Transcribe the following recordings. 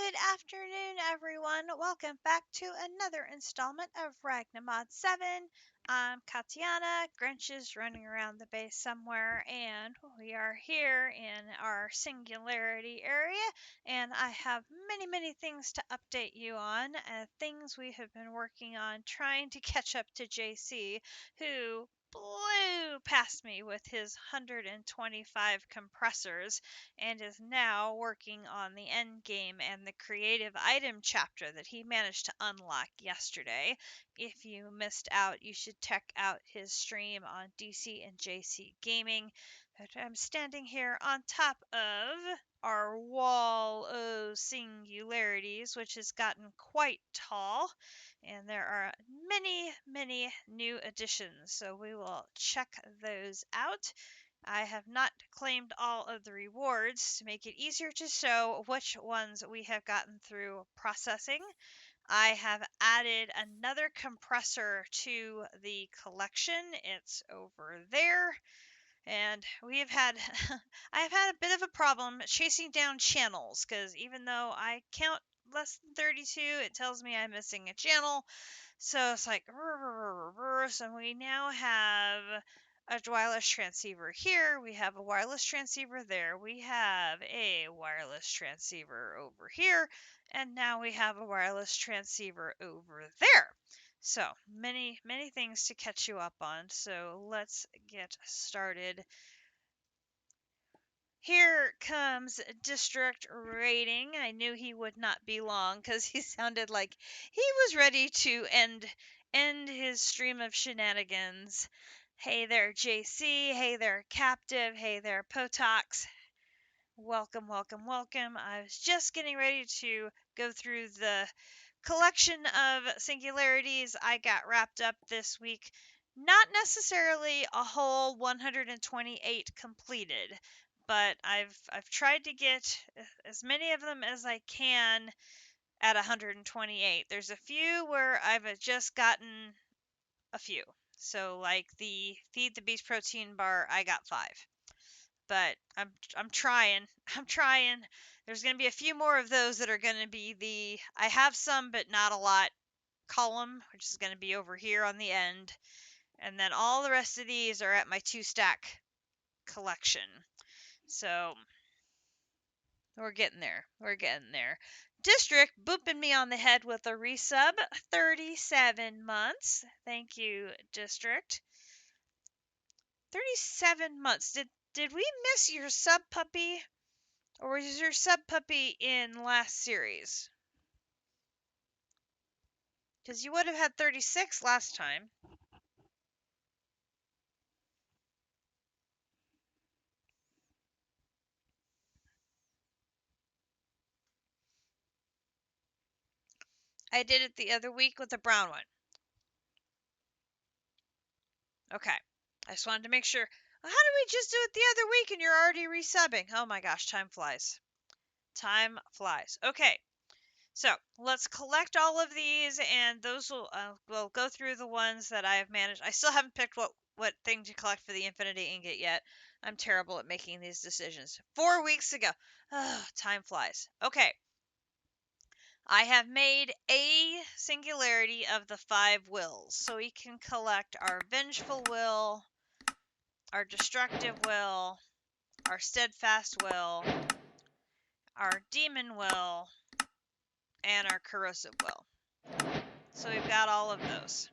Good afternoon, everyone. Welcome back to another installment of Ragnamod 7. I'm Katiana. Grinch is running around the base somewhere, and we are here in our Singularity area. And I have many things to update you on, things we have been working on trying to catch up to JC, who blew past me with his 125 compressors and is now working on the end game and the creative item chapter that he managed to unlock yesterday. If you missed out, you should check out his stream on DC and JC Gaming. But I'm standing here on top of our wall of Singularities, which has gotten quite tall, and there are many new additions, so we will check those out. I have not claimed all of the rewards to make it easier to show which ones we have gotten through processing. I have added another compressor to the collection. It's over there. And we have had, I have had a bit of a problem chasing down channels, because even though I count less than 32, it tells me I'm missing a channel. So it's like, so we now have a wireless transceiver here. We have a wireless transceiver there. We have a wireless transceiver over here. And now we have a wireless transceiver over there. So many things to catch you up on. So let's get started. Here comes district rating. I knew he would not be long because he sounded like he was ready to end his stream of shenanigans. Hey there, JC. Hey there, Captive. Hey there, Potox. Welcome. I was just getting ready to go through the collection of singularities I got wrapped up this week. Not necessarily a whole 128 completed, but I've tried to get as many of them as I can at 128. There's a few where I've just gotten a few. So like the Feed the Beast protein bar, I got 5. But I'm trying. I'm trying. There's going to be a few more of those that are going to be the I have some but not a lot column, which is going to be over here on the end. And then all the rest of these are at my 2-stack collection. So we're getting there. District booping me on the head with a resub. 37 months. Thank you, District. 37 months. Did we miss your sub puppy? Or was your sub puppy in last series? Because you would have had 36 last time. I did it the other week with the brown one. Okay. I just wanted to make sure. How did we just do it the other week and you're already resubbing? Oh my gosh, time flies. Time flies. Okay. So let's collect all of these, and those will we'll go through the ones that I have managed. I still haven't picked what thing to collect for the Infinity Ingot yet. I'm terrible at making these decisions. 4 weeks ago. Oh, time flies. Okay. I have made a singularity of the 5 wills, so we can collect our vengeful will, our destructive will, our steadfast will, our demon will, and our corrosive will. So we've got all of those.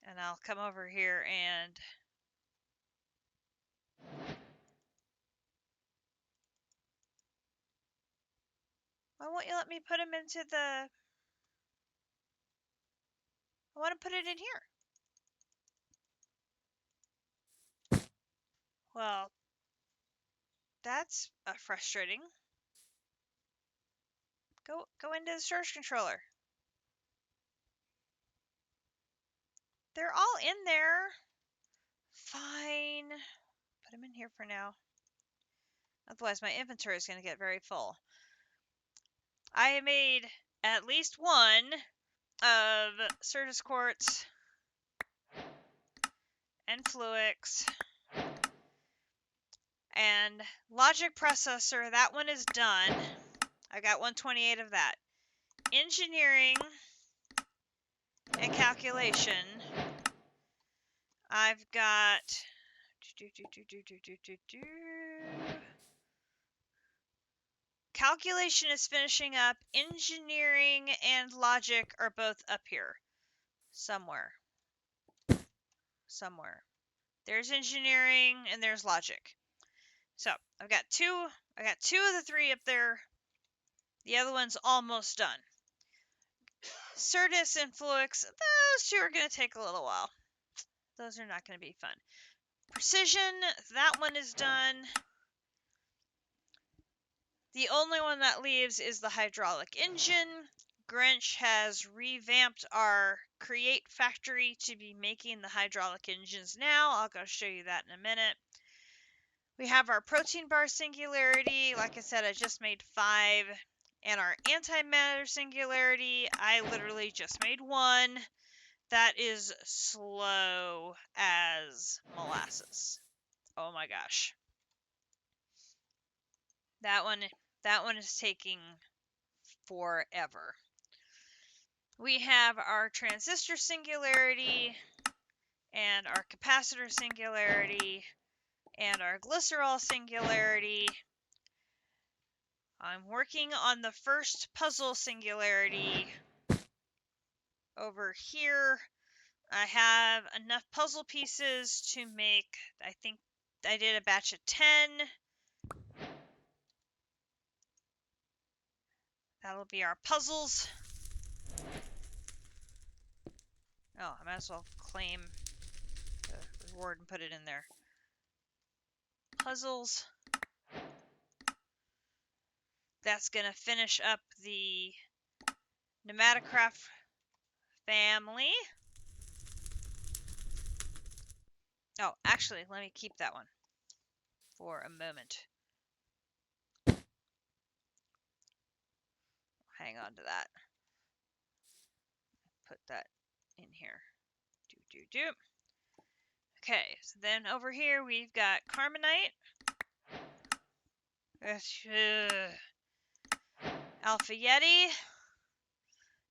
And I'll come over here and why won't you let me put them into the... I want to put it in here. Well, that's frustrating. Go into the storage controller. They're all in there. Fine. Put them in here for now. Otherwise, my inventory is going to get very full. I made at least one of Certus Quartz and Fluix and Logic Processor. That one is done. I got 128 of that. Engineering and calculation. I've got calculation is finishing up. Engineering and logic are both up here. Somewhere. There's engineering and there's logic. So I've got two of the three up there. The other one's almost done. Certus and Fluix, those two are going to take a little while. Those are not going to be fun. Precision, that one is done. The only one that leaves is the hydraulic engine. Grinch has revamped our create factory to be making the hydraulic engines now. I'll go show you that in a minute. We have our protein bar singularity. Like I said, I just made 5. And our antimatter singularity, I literally just made 1. That is slow as molasses. Oh my gosh. That one is taking forever. We have our transistor singularity and our capacitor singularity and our glycerol singularity. I'm working on the first puzzle singularity over here. I have enough puzzle pieces to make, I think I did a batch of 10. That'll be our puzzles. Oh, I might as well claim the reward and put it in there. Puzzles. That's going to finish up the Pneumaticraft family. Oh, actually, let me keep that one for a moment. Hang on to that. Put that in here. Okay, so then over here we've got Carbonite. Alpha Yeti.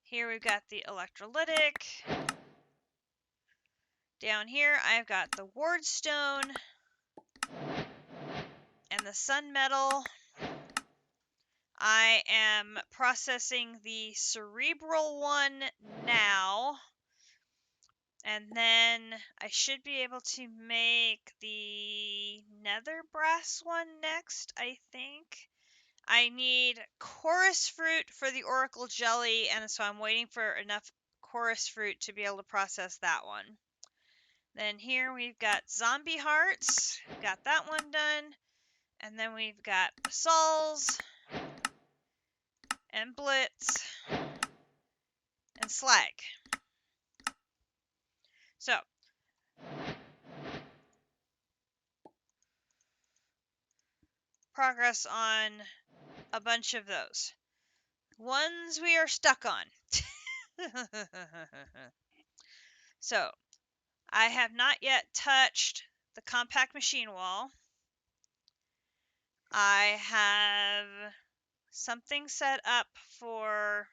Here we've got the electrolytic. Down here I've got the Wardstone and the Sun Metal. I am processing the cerebral one now. And then I should be able to make the nether brass one next, I think. I need chorus fruit for the oracle jelly, and so I'm waiting for enough chorus fruit to be able to process that one. Then here we've got zombie hearts. Got that one done. And then we've got basalts and blitz and slag. So progress on a bunch of those. Ones we are stuck on. So I have not yet touched the compact machine wall. I have something set up for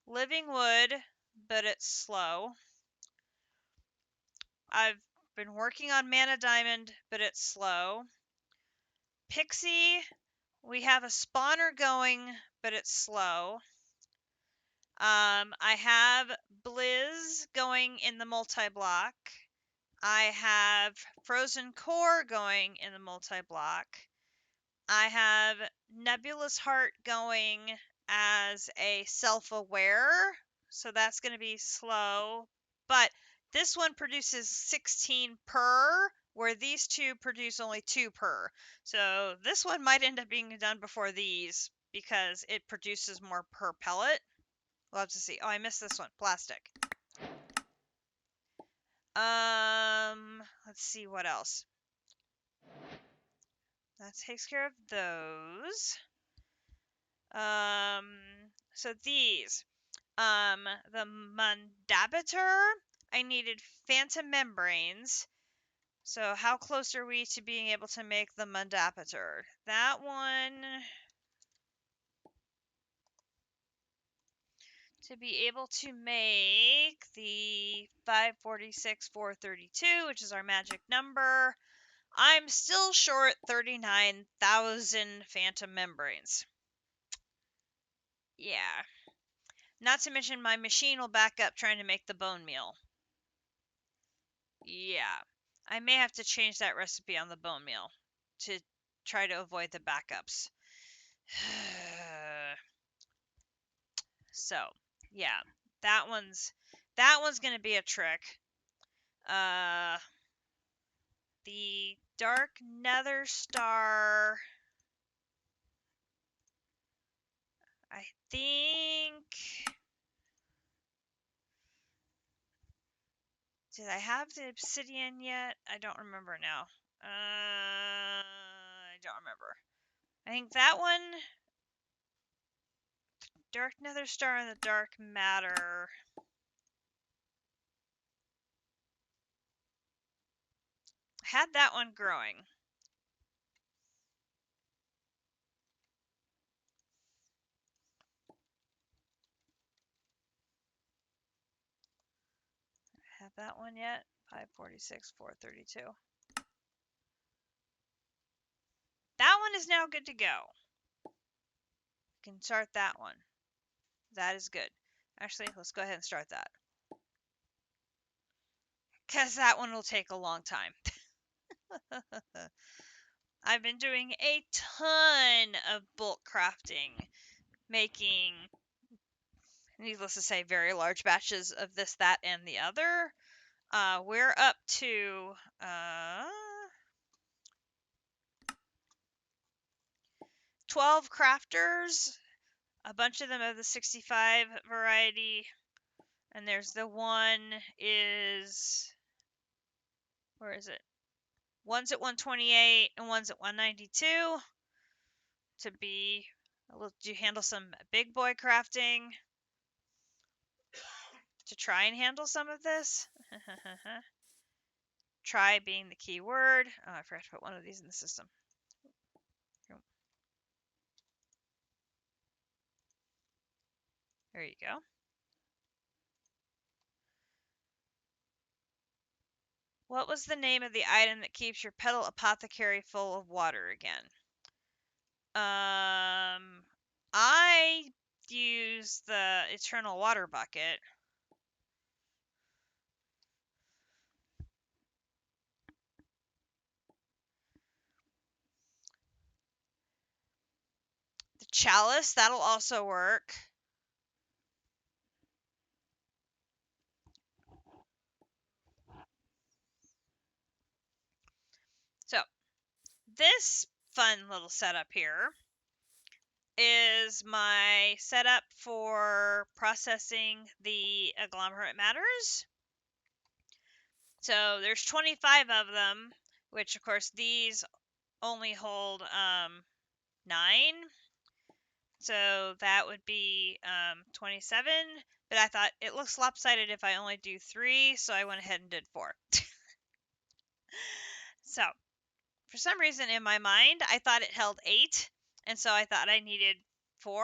living wood, but it's slow. I've been working on mana diamond, but it's slow. Pixie, we have a spawner going, but it's slow. I have Blizz going in the multi-block. I have Frozen Core going in the multi-block. I have Nebulous Heart going as a self-aware, so that's going to be slow. But this one produces 16 per, where these two produce only 2 per. So this one might end up being done before these, because it produces more per pellet. We'll have to see. Oh, I missed this one. Plastic. Let's see what else. That takes care of those. So these. The Mundabiter, I needed phantom membranes. So how close are we to being able to make the Mundabiter? That one to be able to make the 546, 432, which is our magic number. I'm still short 39,000 phantom membranes. Yeah. Not to mention my machine will back up trying to make the bone meal. Yeah. I may have to change that recipe on the bone meal to try to avoid the backups. So, yeah. That one's going to be a trick. The Dark Nether Star, I think. Did I have the obsidian yet? I don't remember now. I don't remember. I think that one, Dark Nether Star and the Dark Matter. Had that one growing. Have that one yet? 546, 432. That one is now good to go. We can start that one. That is good. Actually, let's go ahead and start that. Because that one will take a long time. I've been doing a ton of bulk crafting, making, needless to say, very large batches of this, that, and the other. We're up to 12 crafters. A bunch of them of the 65 variety. And there's the one is, where is it? One's at 128 and one's at 192 to be, to handle some big boy crafting, to try and handle some of this. Try being the key word. Oh, I forgot to put one of these in the system. There you go. What was the name of the item that keeps your petal apothecary full of water again? I use the eternal water bucket. The chalice, that'll also work. So, this fun little setup here is my setup for processing the agglomerate matters. So there's 25 of them, which of course these only hold 9. So that would be 27. But I thought it looks lopsided if I only do 3, so I went ahead and did 4. So for some reason in my mind, I thought it held 8. And so I thought I needed 4.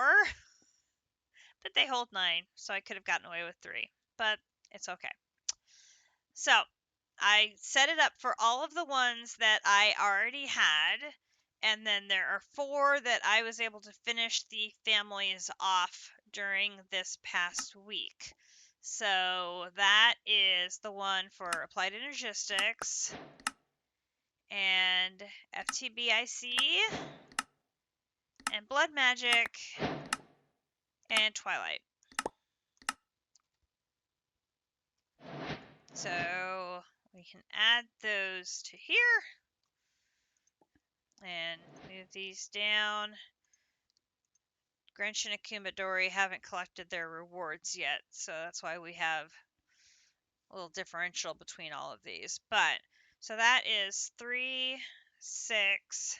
But they hold 9, so I could have gotten away with 3. But it's okay. So I set it up for all of the ones that I already had, and then there are 4 that I was able to finish the families off during this past week. So that is the one for Applied Energistics and FTBIC and Blood Magic and Twilight. So we can add those to here and move these down. Grinch and Akumadori haven't collected their rewards yet, so that's why we have a little differential between all of these. But, so that is 3, 6,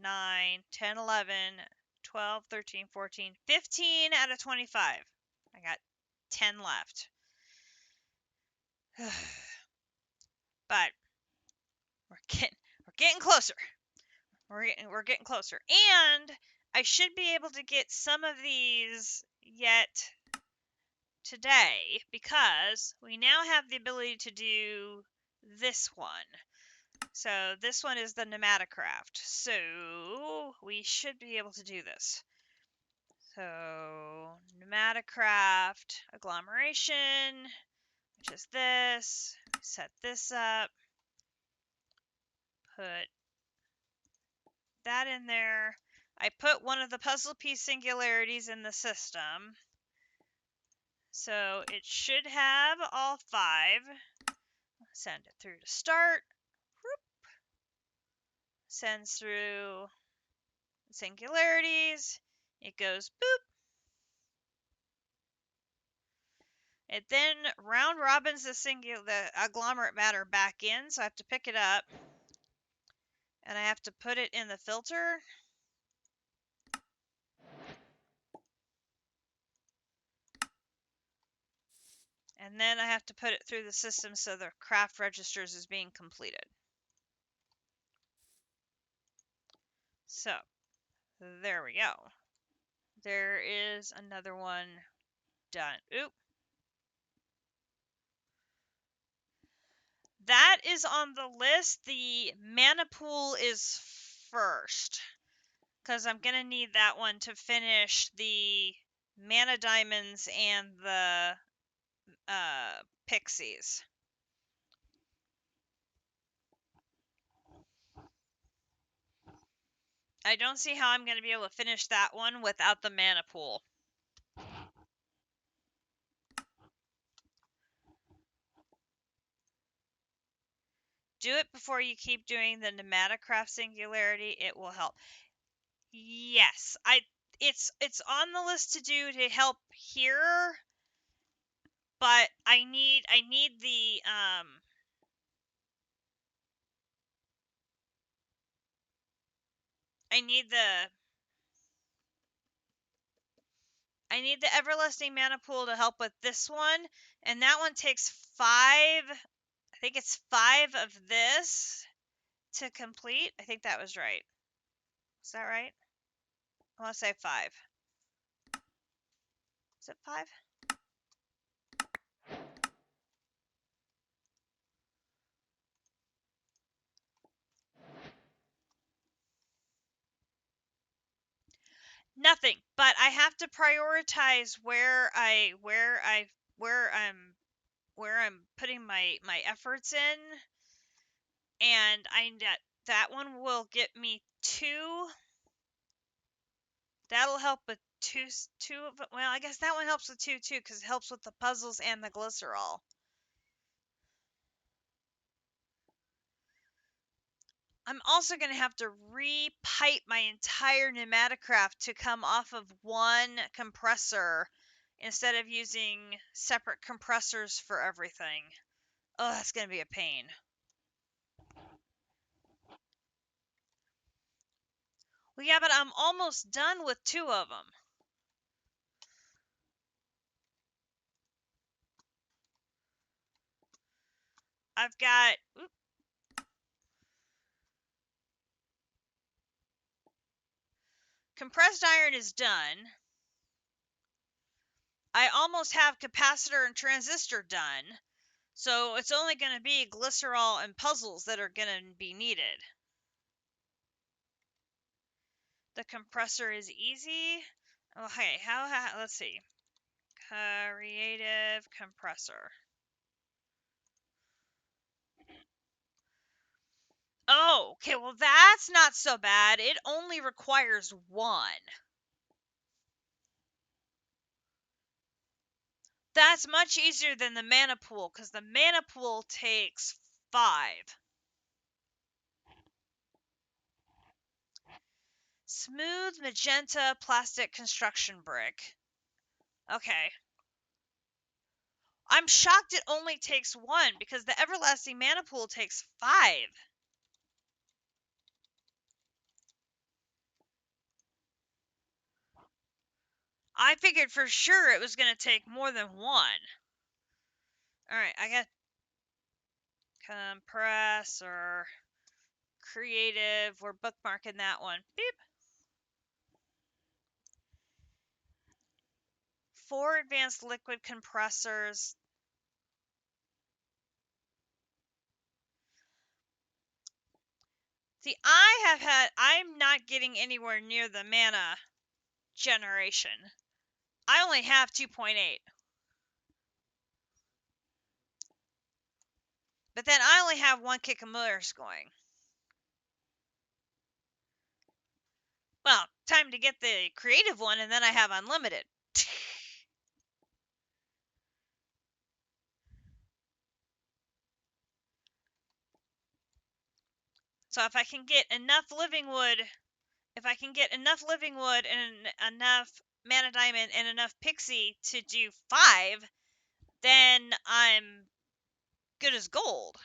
9, 10, 11, 12, 13, 14, 15 out of 25. I got 10 left. But we're getting closer. We're getting closer. And I should be able to get some of these yet today because we now have the ability to do this one. So this one is the Pneumaticraft. So we should be able to do this. So Pneumaticraft agglomeration, which is this. Set this up. Put that in there. I put one of the puzzle piece singularities in the system. So it should have all 5. Send it through to start. Whoop. Sends through singularities. It goes boop. It then round robins the agglomerate matter back in, so I have to pick it up. And I have to put it in the filter. And then I have to put it through the system so the craft registers as being completed. So, there we go. There is another one done. Oop. That is on the list. The mana pool is first, because I'm going to need that one to finish the mana diamonds and the pixies. I don't see how I'm going to be able to finish that one without the mana pool. Do it before you keep doing the Pneumaticraft singularity. It will help. Yes, it's on the list to do to help here, but I need the I need the everlasting mana pool to help with this one, and that one takes 5. I think it's 5 of this to complete. I think that was right. Is that right? I want to say 5. Is it 5? Nothing, but I have to prioritize where I'm putting my efforts in, and that one will get me 2. That'll help with two of it. Well, I guess that one helps with 2 too, because it helps with the puzzles and the glycerol. I'm also going to have to re-pipe my entire Pneumaticraft to come off of one compressor instead of using separate compressors for everything. Oh, that's going to be a pain. Well, yeah, but I'm almost done with 2 of them. I've got... Compressed iron is done. I almost have capacitor and transistor done. So it's only going to be glycerol and puzzles that are going to be needed. The compressor is easy. Okay, let's see. Creative compressor. Oh, okay, well that's not so bad. It only requires 1. That's much easier than the mana pool, because the mana pool takes 5. Smooth magenta plastic construction brick. Okay. I'm shocked it only takes 1, because the everlasting mana pool takes 5. I figured for sure it was going to take more than 1. Alright, I got compressor creative. We're bookmarking that one. Beep. 4 advanced liquid compressors. See, I'm not getting anywhere near the mana generation. I only have 2.8. But then I only have 1 Kikkamillers going. Well, time to get the creative one, and then I have unlimited. So if I can get enough living wood, and enough mana diamond and enough pixie to do 5, then I'm good as gold.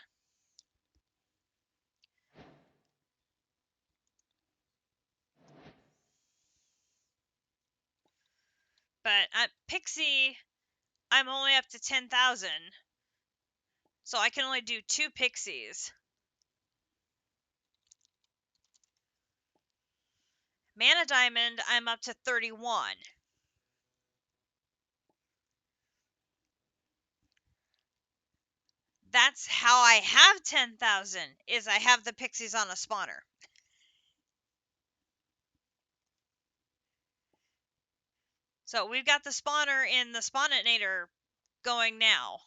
But pixie, I'm only up to 10,000. So I can only do 2 pixies. Mana diamond, I'm up to 31. That's how I have 10,000, is I have the pixies on a spawner. So we've got the spawner in the spawninator going now.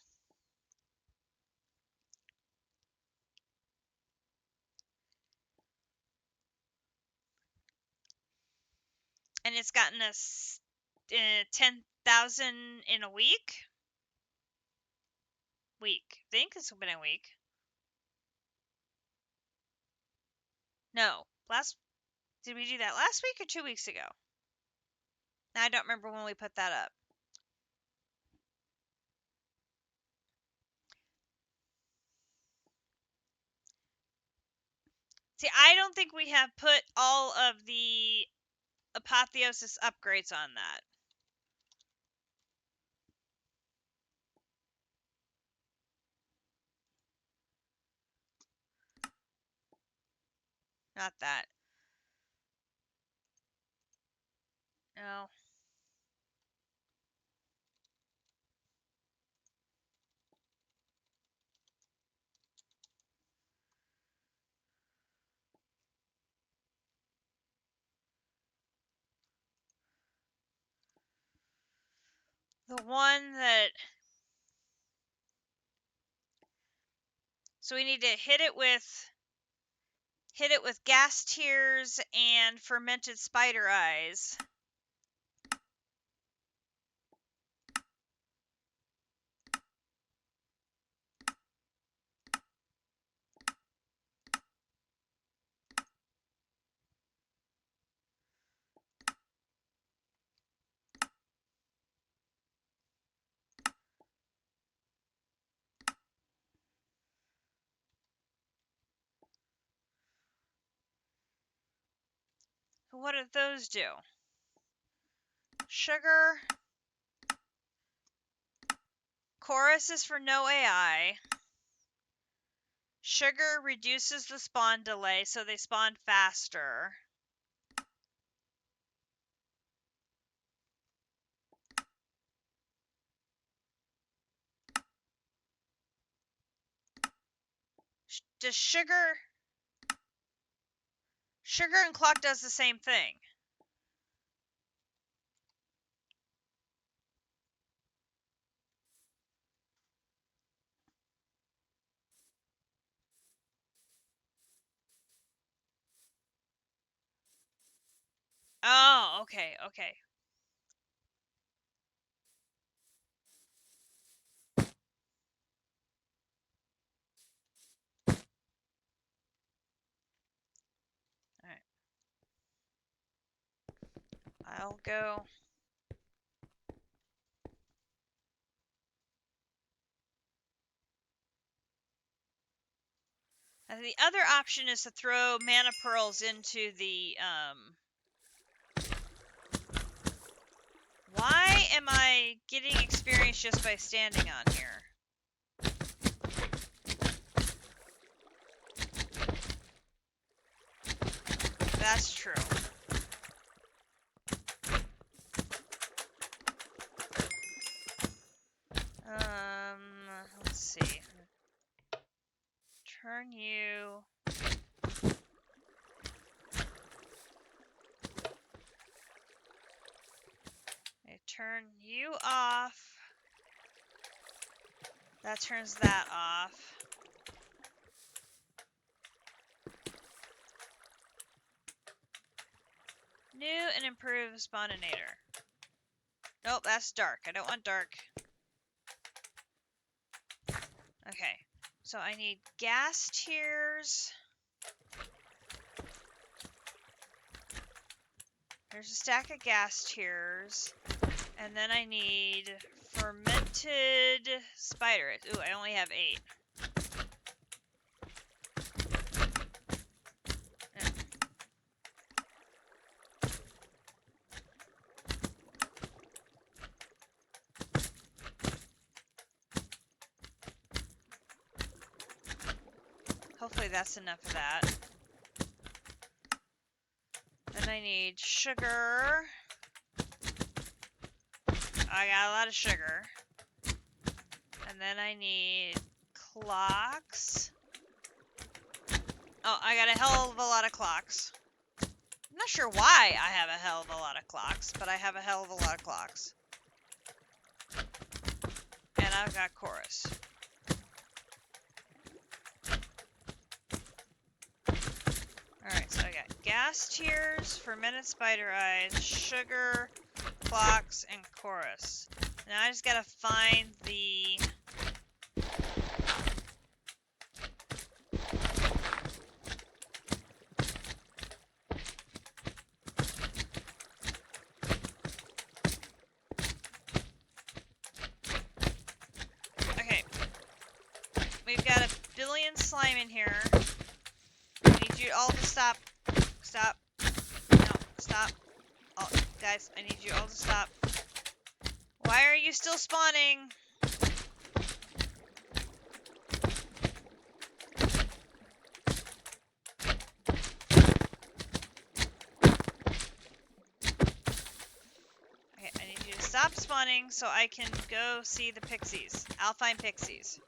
And it's gotten us 10,000 in a week. I think it's been a week. No, did we do that last week or 2 weeks ago? Now I don't remember when we put that up. See, I don't think we have put all of the apotheosis upgrades on that. Not that. No. The one that... So we need to hit it with gas tears and fermented spider eyes. What do those do? Sugar. Chorus is for no AI. Sugar reduces the spawn delay, so they spawn faster. Does sugar and clock does the same thing. Oh, okay. Alright. I'll go. And the other option is to throw mana pearls into the, Why am I getting experience just by standing on here? That's true. turn you. I turn you off. That turns that off. New and improved spawninator. Nope, that's dark. I don't want dark. Okay, so I need gas tiers. There's a stack of gas tiers. And then I need fermented spider. Ooh, I only have 8. Yeah. Hopefully that's enough of that. Then I need sugar. I got a lot of sugar. And then I need clocks. Oh, I got a hell of a lot of clocks. I'm not sure why I have a hell of a lot of clocks, but I have a hell of a lot of clocks. And I've got chorus. Alright, so I got gas tiers, fermented spider eyes, sugar, clocks, and chorus. Now I just gotta find the... Okay. We've got a billion slime in here. I need you all to stop. Stop. No, stop. Oh, guys, I need you all to stop. Why are you still spawning? Okay, I need you to stop spawning so I can go see the pixies. I'll find pixies.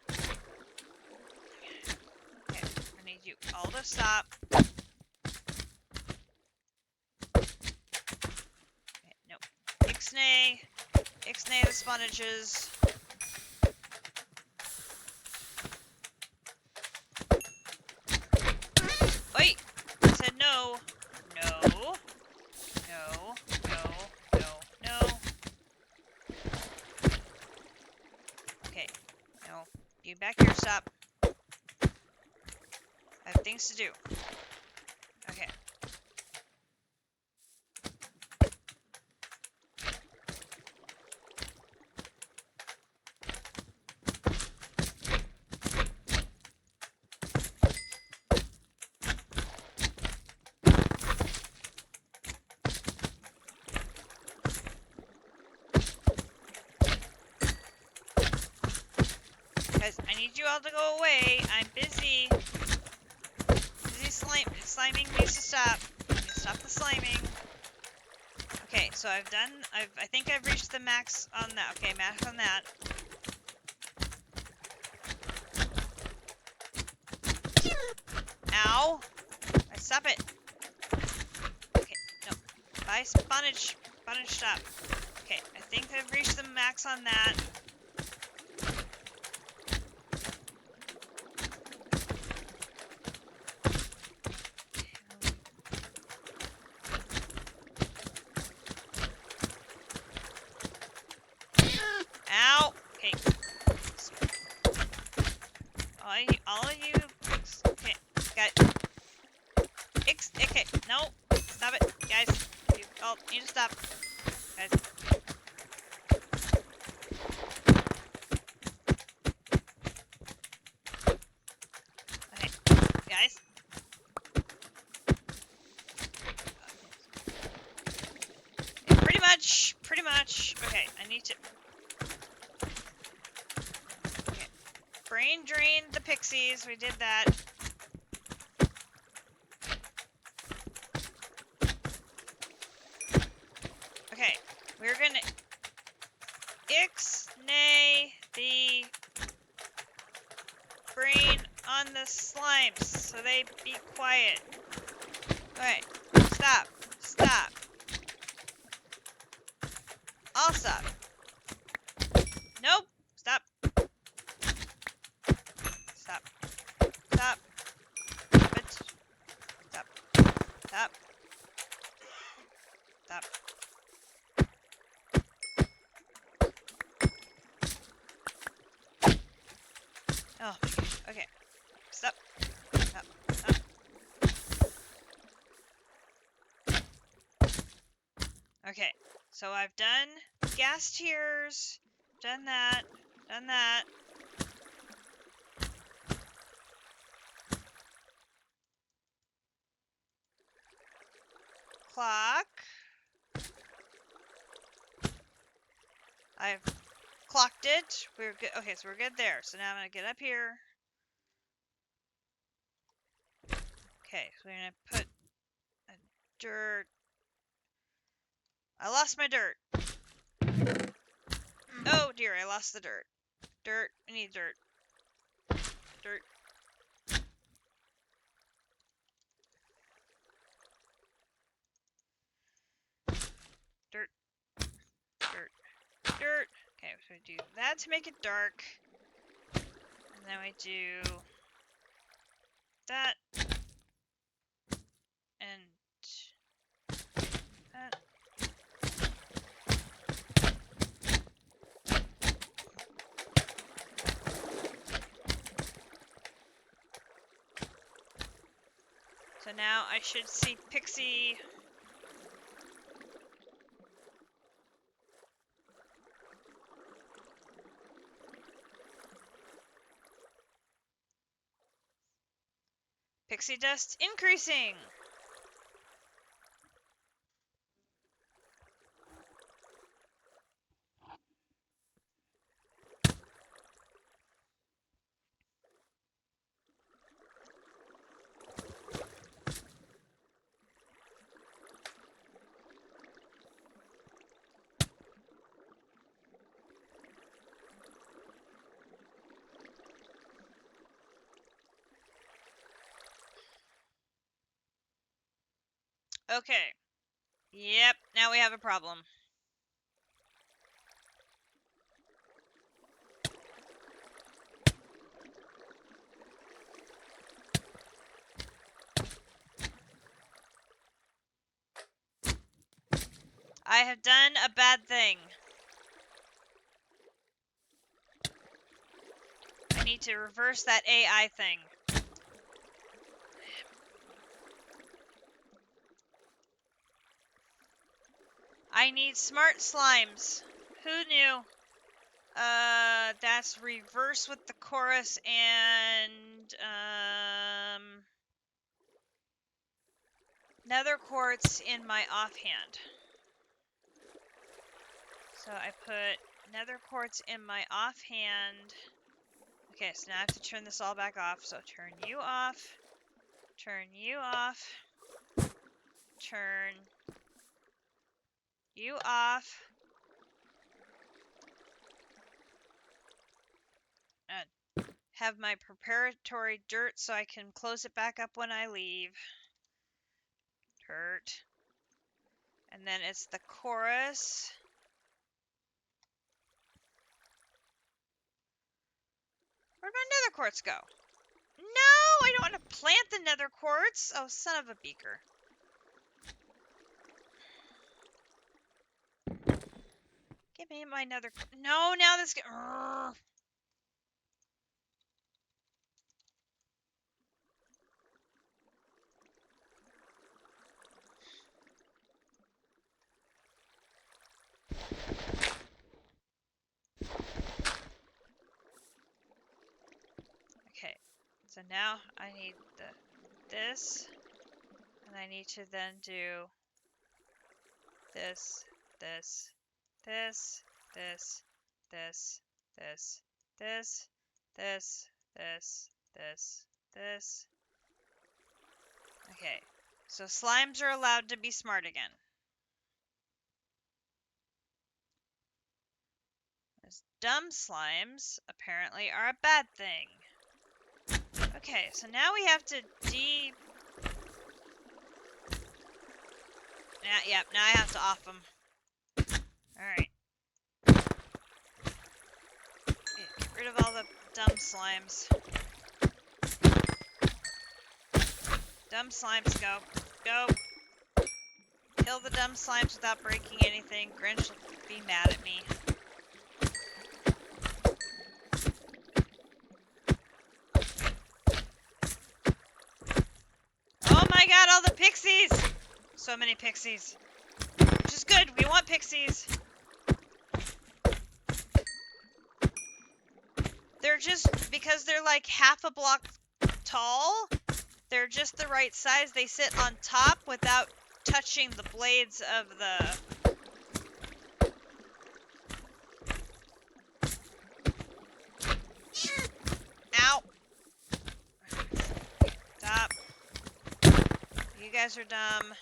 Okay, I need you all to stop. Okay, nope. Ixnay. Ixnay the sponages. Wait! I said no. No. No. No. No. No. Okay. No. You back here, stop. I have things to do. Okay. Guys, I need you all to go away. I'm busy. Sliming needs to stop. I need to stop the sliming. Okay, so I think I've reached the max on that. Okay, max on that. Ow! Stop it. Okay, no. Bye, spawnage. Spawnage, stop. Okay, I think I've reached the max on that. Ow! Okay. All of you. Okay, got it. Okay, no. Stop it, guys. You all need to stop. Guys. Okay, guys. Pretty much. Okay, I need to... Okay. Brain drain the pixies. We did that. Okay, we're gonna... Ixnay the brain on the slimes so they be quiet. Okay, stop. Stop. I'll stop. Nope. Stop. Stop. Stop. Stop. Stop. Stop. Stop. Oh my gosh. Okay. Stop. Stop. Stop. Okay. So I've done gas tiers. Done that. Done that. Clock. I've clocked it. We're good. Okay, so we're good there. So now I'm gonna get up here. Okay, so we're gonna put a dirt. I lost my dirt. Oh dear, I lost the dirt. Dirt. I need dirt. Dirt. Dirt. Dirt. Dirt. Okay, so we do that to make it dark. And then we do that. And that. So now I should see Pixie. Pixie dust increasing. Okay. Yep, now we have a problem. I have done a bad thing. I need to reverse that AI thing. I need smart slimes. Who knew? That's reverse with the chorus and, nether quartz in my offhand. So I put nether quartz in my offhand. Okay, so now I have to turn this all back off. So turn you off. Turn you off. Turn you off. Have my preparatory dirt so I can close it back up when I leave. Dirt. And then it's the chorus. Where'd my nether quartz go? No, I don't want to plant the nether quartz. Oh, son of a beaker. Give me my nether. No, now this. Okay, so now I need this, and I need to then do this, this, this, this, this, this, this, this, this, this, this. Okay, so slimes are allowed to be smart again. Those dumb slimes apparently are a bad thing. Okay, so now we have to Yep, now I have to off them. Alright. Get rid of all the dumb slimes. Dumb slimes, go. Go. Kill the dumb slimes without breaking anything. Grinch will be mad at me. Oh my god, all the pixies! So many pixies. Which is good, we want pixies. They're just, because they're like half a block tall, they're just the right size. They sit on top without touching the blades of the... Ow! Stop. You guys are dumb.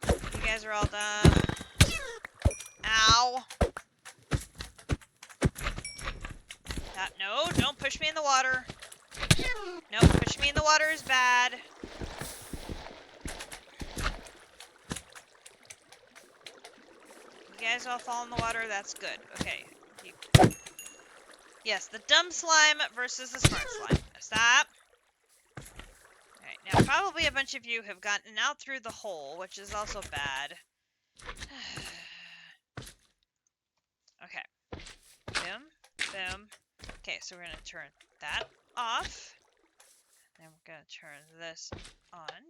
You guys are all dumb. Ow! No, don't push me in the water. No, push me in the water is bad. You guys all fall in the water, that's good. Okay. Yes, the dumb slime versus the smart slime. Stop. Alright, now probably a bunch of you have gotten out through the hole, which is also bad. Okay. Boom. Boom. Okay, so we're going to turn that off. Then we're going to turn this on.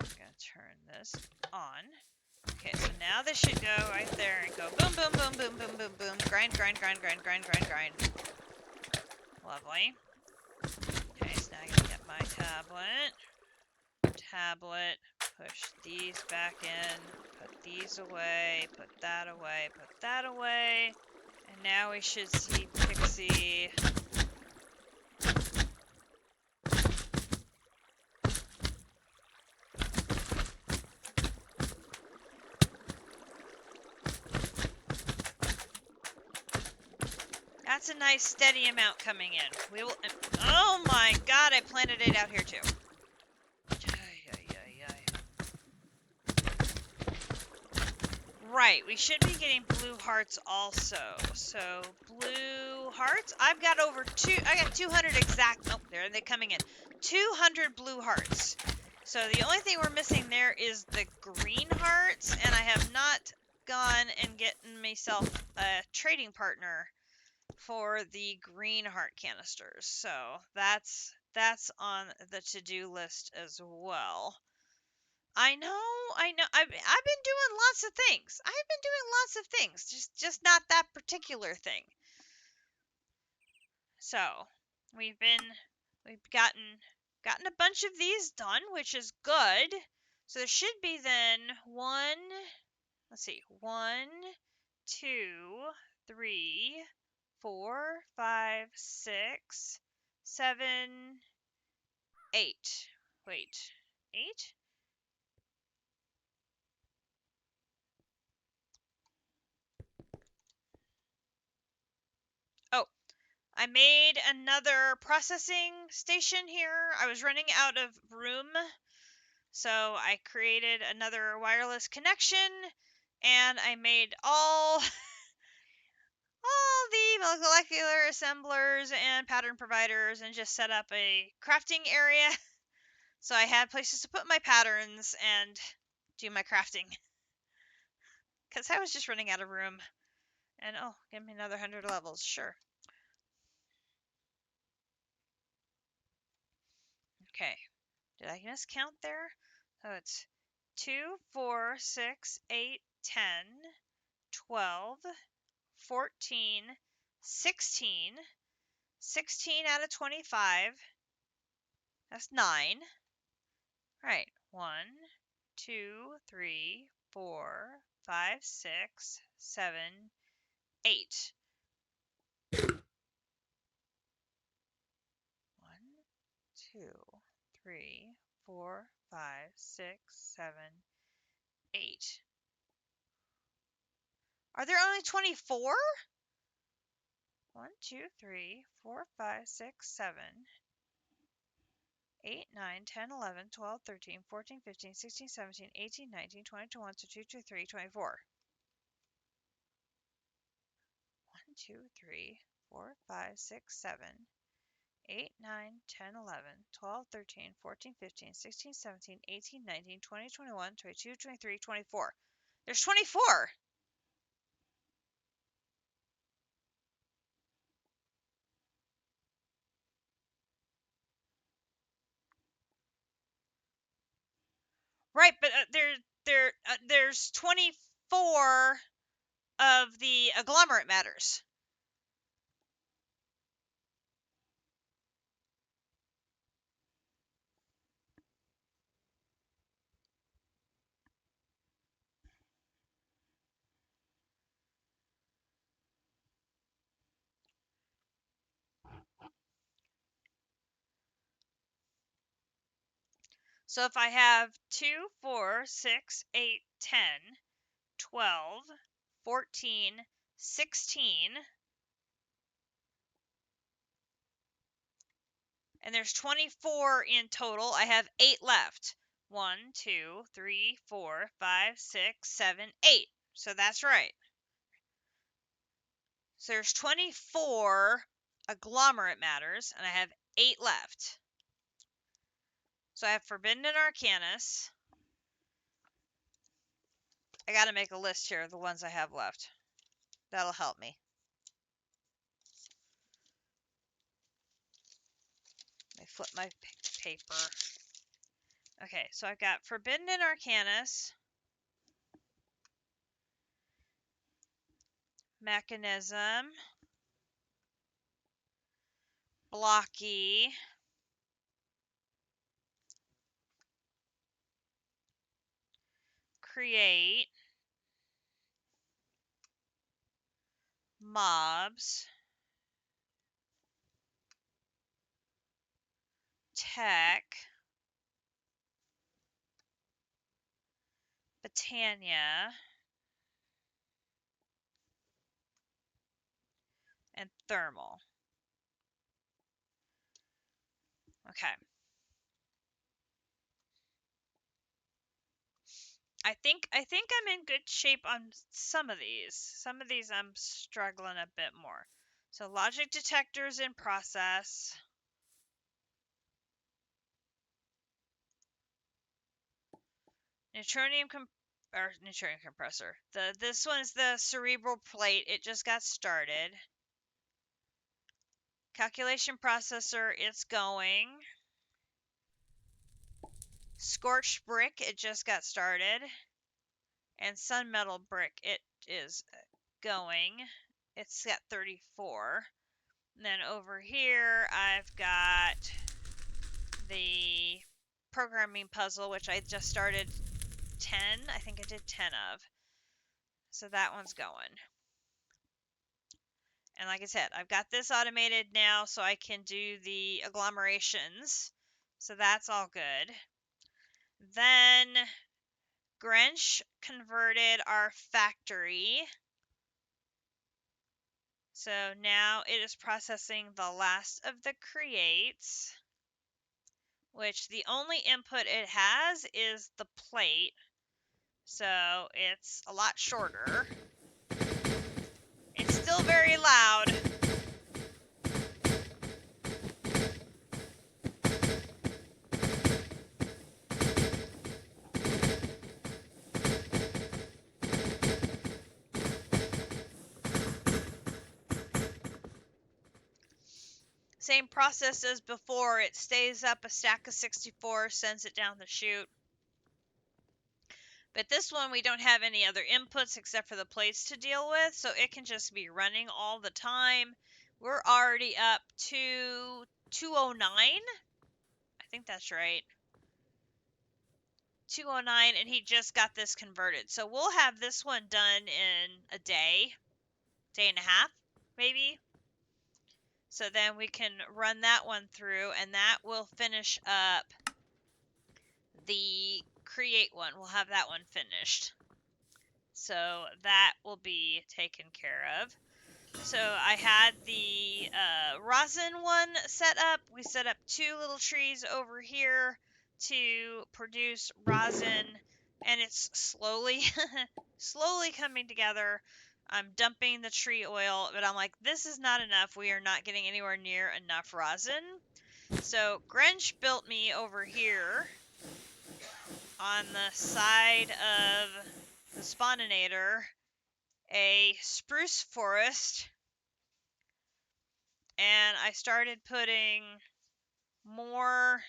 We're going to turn this on. Okay, so now this should go right there and go boom, boom, boom, boom, boom, boom, boom. Grind, grind, grind, grind, grind, grind, grind. Lovely. Okay, so now I gotta get my tablet. Tablet. Push these back in. Put these away. Put that away. Put that away. And now we should see Pixie. That's a nice steady amount coming in. We will. Oh my god, I planted it out here too. Right, we should be getting blue hearts also. So, blue hearts. I've got over I got 200 exact. Nope, there they're coming in. 200 blue hearts. So the only thing we're missing there is the green hearts, and I have not gone and gotten myself a trading partner for the green heart canisters. So that's on the to-do list as well. I know. I've been doing lots of things. I've been doing lots of things, just not that particular thing. So, we've gotten a bunch of these done, which is good. So there should be then let's see, 1, 2, 3, 4, 5, 6, 7, 8. Wait, 8? Oh, I made another processing station here. I was running out of room, so I created another wireless connection, and I made all the molecular assemblers and pattern providers and just set up a crafting area. So I had places to put my patterns and do my crafting. Because I was just running out of room. And oh, give me another 100 levels, sure. Okay, did I miscount there? So it's 2, 4, 6, 8, 10, 12, 14, 16, 16 out of 25. That's 9. Right, 1, 2, 3, 4, 5, 6, 7, 8. 1, 2, 3, 4, 5, 6, 7, 8. Are there only 24? 1, 2, 3, 4, 5, 6, 7. 8, 9, 10, 11, 12, 13, 14, 15, 16, 17, 18, 19, 20, 21, 22, 23, 24. 1, 2, 3, 4, 5, 6, 7, 8, 9, 10, 11, 12, 13, 14, 15, 16, 17, 18, 19, 20, 21, 22, 23, 24. There's 24! Right, but there's 24 of the agglomerate matters. So if I have 2, 4, 6, 8, 10, 12, 14, 16, and there's 24 in total, I have 8 left. 1, 2, 3, 4, 5, 6, 7, 8. So that's right. So there's 24 agglomerate matters, and I have 8 left. So I have Forbidden and Arcanus. I gotta make a list here of the ones I have left. That'll help me. Let me flip my paper. Okay, so I've got Forbidden and Arcanus, Mechanism, Blocky, Create, Mobs, Tech, Botania, and Thermal. Okay. I think I'm in good shape on some of these. Some of these I'm struggling a bit more. So logic detectors in process. Neutronium compressor. This one's the cerebral plate. It just got started. Calculation processor, it's going. Scorched brick, it just got started. And sun metal brick, it is going. It's got 34. And then over here, I've got the programming puzzle, which I just started 10. I think I did 10 of. So that one's going. And like I said, I've got this automated now so I can do the agglomerations. So that's all good. Then Grinch converted our factory. So now it is processing the last of the creates, which the only input it has is the plate. So it's a lot shorter. It's still very loud. Same process as before. It stays up a stack of 64, sends it down the chute. But this one, we don't have any other inputs except for the plates to deal with, so it can just be running all the time. We're already up to 209. I think that's right. 209, and he just got this converted. So we'll have this one done in a day and a half, maybe. So then we can run that one through, and that will finish up the create one. We'll have that one finished. So that will be taken care of. So I had the rosin one set up. We set up 2 little trees over here to produce rosin, and it's slowly, slowly coming together. I'm dumping the tree oil, but I'm like, this is not enough. We are not getting anywhere near enough rosin. So Grinch built me over here on the side of the spawninator a spruce forest, and I started putting more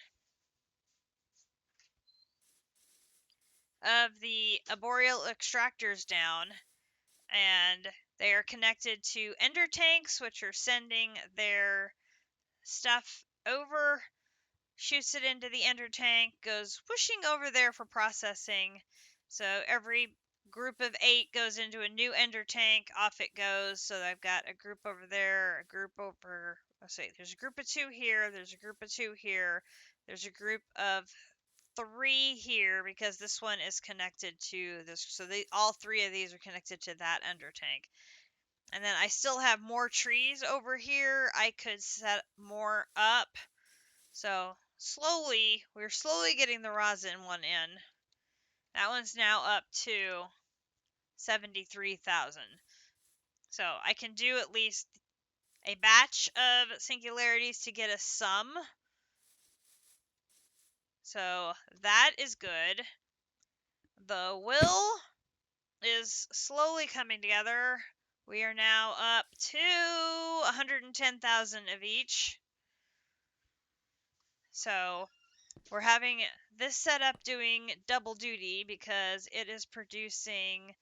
of the arboreal extractors down, and they are connected to ender tanks, which are sending their stuff over, shoots it into the ender tank, goes whooshing over there for processing. So every group of 8 goes into a new ender tank, off it goes. So I've got a group over there, a group over, let's see, there's a group of 2 here, there's a group of 2 here, there's a group of 3 here, because this one is connected to this, so all 3 of these are connected to that ender tank. And then I still have more trees over here. I could set more up. So we're slowly getting the rosin one in. That one's now up to 73,000. So I can do at least a batch of singularities to get a sum. So that is good. The will is slowly coming together. We are now up to 110,000 of each. So we're having this setup doing double duty because it is producing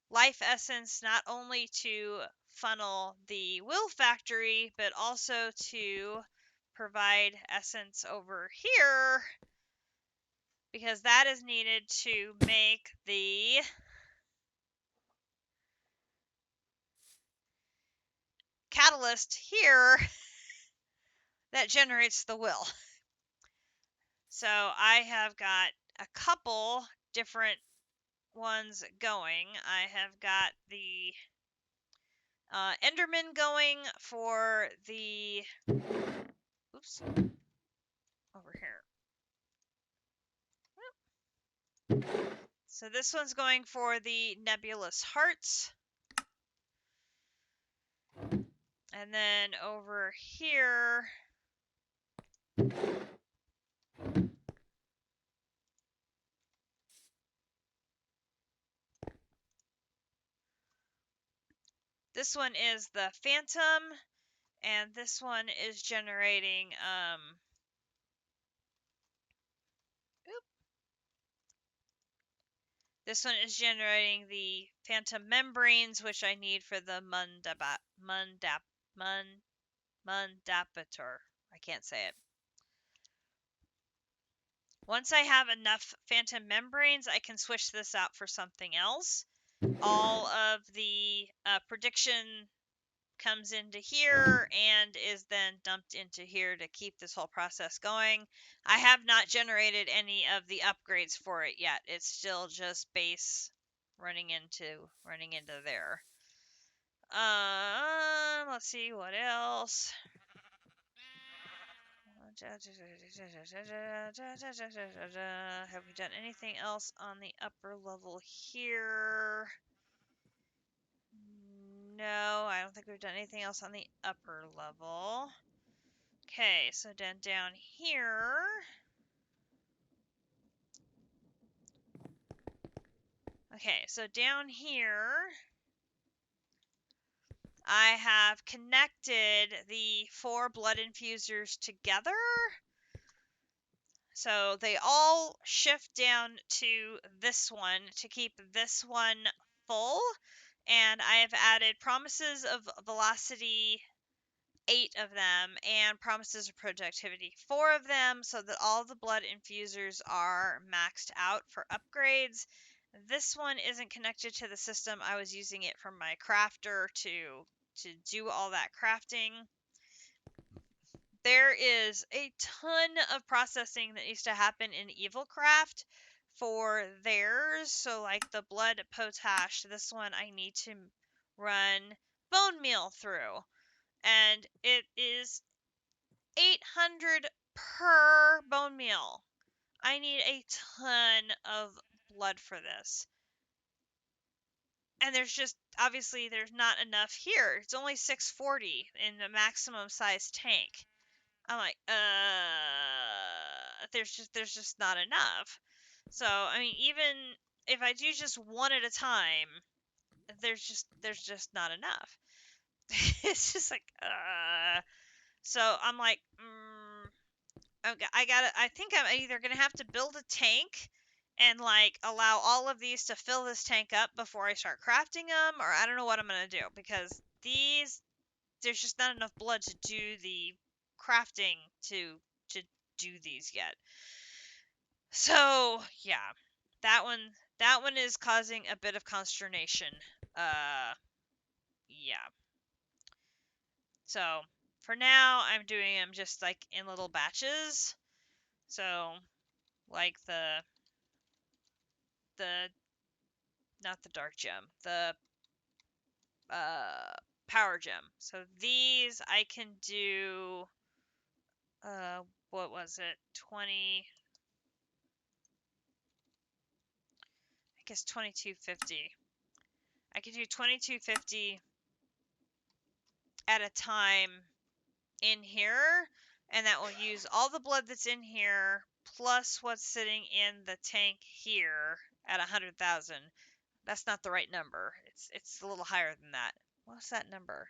life essence not only to funnel the will factory, but also to provide essence over here, because that is needed to make the catalyst here that generates the will. So I have got a couple different ones going. I have got the Enderman going for the, oops, over here. So this one's going for the nebulous hearts. And then over here, this one is the phantom, and this one is generating this one is generating the phantom membranes, which I need for the mundapator. I can't say it. Once I have enough phantom membranes, I can switch this out for something else. All of the prediction comes into here and is then dumped into here to keep this whole process going. I have not generated any of the upgrades for it yet. It's still just base running into there. Let's see what else. Have we done anything else on the upper level here? No, I don't think we've done anything else on the upper level. Okay, so then down here. Okay, so down here, I have connected the 4 blood infusers together. So they all shift down to this one to keep this one full. And I have added promises of velocity, 8 of them, and promises of productivity, 4 of them, so that all the blood infusers are maxed out for upgrades. This one isn't connected to the system. I was using it for my crafter to do all that crafting. There is a ton of processing that needs to happen in EvilCraft for theirs. So like the blood potash, this one I need to run bone meal through. And it is 800 per bone meal. I need a ton of blood for this. And there's just, obviously, there's not enough here. It's only 640 in the maximum size tank. I'm like, there's just not enough. So, I mean, even if I do just one at a time, there's just not enough. It's just like, so I'm like, I think I'm either gonna have to build a tank and like allow all of these to fill this tank up before I start crafting them, or I don't know what I'm gonna do, because there's just not enough blood to do the crafting to do these yet. So yeah, that one that one is causing a bit of consternation. Yeah. So for now, I'm doing them just like in little batches. So like the not the dark gem, the uh power gem. So these I can do what was it? 20, I guess 2250. I can do 2250 at a time in here, and that will use all the blood that's in here plus what's sitting in the tank here at 100,000. That's not the right number. It's a little higher than that. What's that number?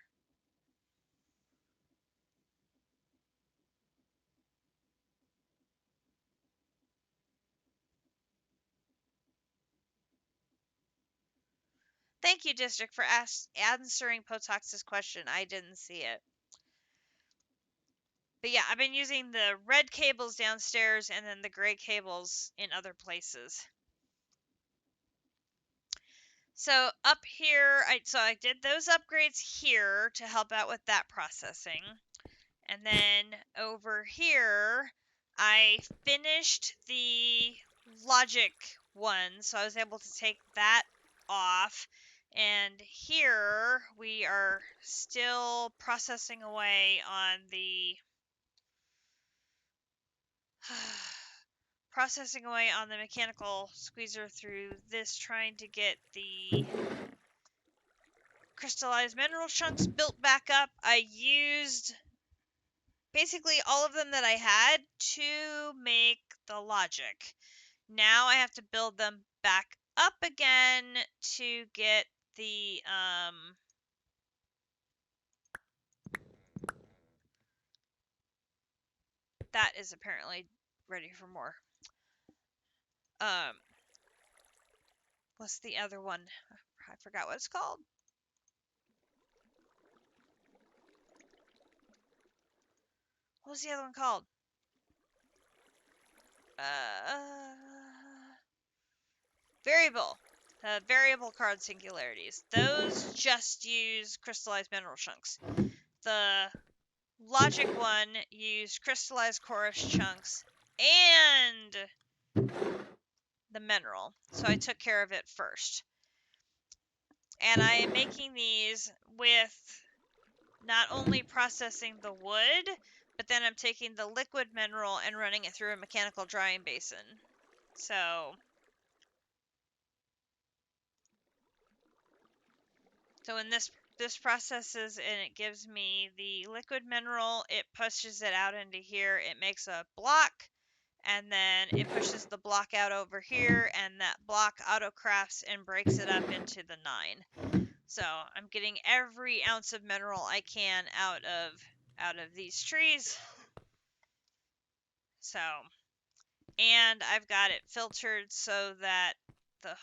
Thank you, District, for answering Potox's question. I didn't see it. But yeah, I've been using the red cables downstairs and then the gray cables in other places. So up here, I did those upgrades here to help out with that processing. And then over here, I finished the logic one, so I was able to take that off. And here we are still processing away on the mechanical squeezer through this, trying to get the crystallized mineral chunks built back up. I used basically all of them that I had to make the logic. Now I have to build them back up again to get the that is apparently ready for more. What's the other one? I forgot what it's called. What was the other one called? Variable. Variable card singularities. Those just use crystallized mineral chunks. The logic one used crystallized chorus chunks and the mineral. So I took care of it first. And I am making these with not only processing the wood, but then I'm taking the liquid mineral and running it through a mechanical drying basin. So when this processes and it gives me the liquid mineral, it pushes it out into here, it makes a block, and then it pushes the block out over here, and that block auto crafts and breaks it up into the 9. So I'm getting every ounce of mineral I can out of these trees. So, and I've got it filtered so that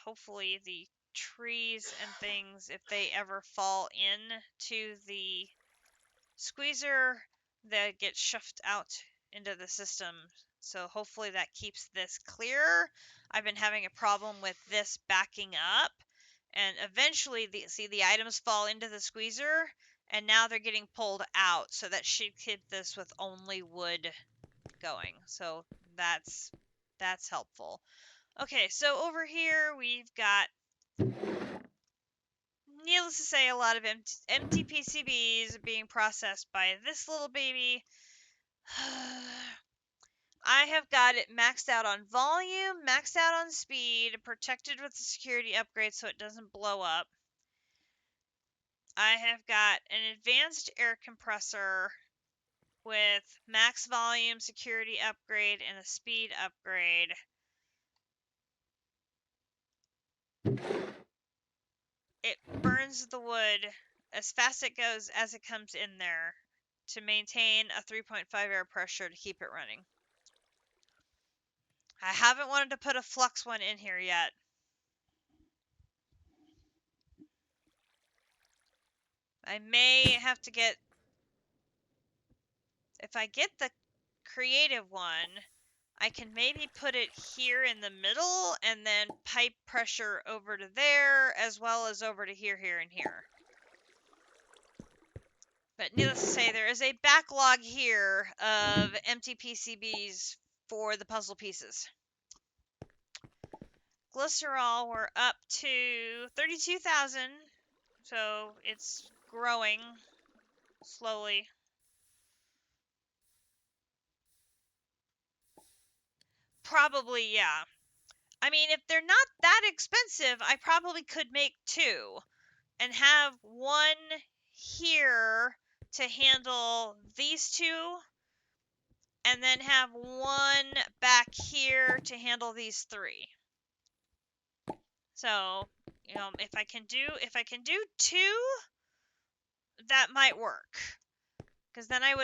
hopefully the trees and things, if they ever fall into the squeezer, they get shoved out into the system. So hopefully that keeps this clear. I've been having a problem with this backing up, and eventually the items fall into the squeezer, and now they're getting pulled out, so that should keep this with only wood going. So that's helpful. Okay, so over here we've got, needless to say, a lot of empty PCBs are being processed by this little baby. I have got it maxed out on volume, maxed out on speed, protected with the security upgrade so it doesn't blow up. I have got an advanced air compressor with max volume, security upgrade, and a speed upgrade. It burns the wood as fast it goes as it comes in there to maintain a 3.5 air pressure to keep it running. I haven't wanted to put a flux one in here yet. I may have to get, if I get the creative one, I can maybe put it here in the middle and then pipe pressure over to there as well as over to here, here, and here. But needless to say, there is a backlog here of empty PCBs for the puzzle pieces. Glycerol, we're up to 32,000, so it's growing slowly. Probably, yeah. I mean, if they're not that expensive, I probably could make two and have one here to handle these two, and then have one back here to handle these three. So, you know, if I can do two, that might work. Because then I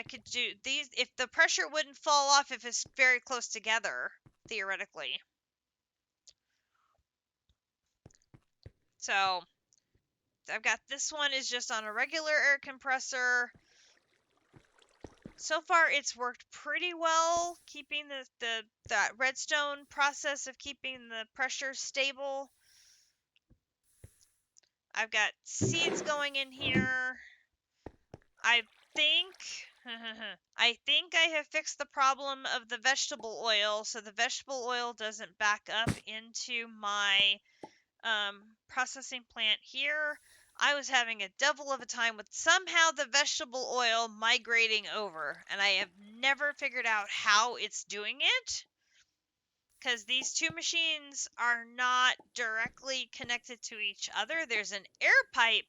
could do these, if the pressure wouldn't fall off if it's very close together, theoretically. So, I've got this one is just on a regular air compressor. So far, it's worked pretty well, keeping that redstone process of keeping the pressure stable. I've got seeds going in here. I think I have fixed the problem of the vegetable oil, so the vegetable oil doesn't back up into my processing plant here. I was having a devil of a time with somehow the vegetable oil migrating over, and I have never figured out how it's doing it, because these two machines are not directly connected to each other. There's an air pipe,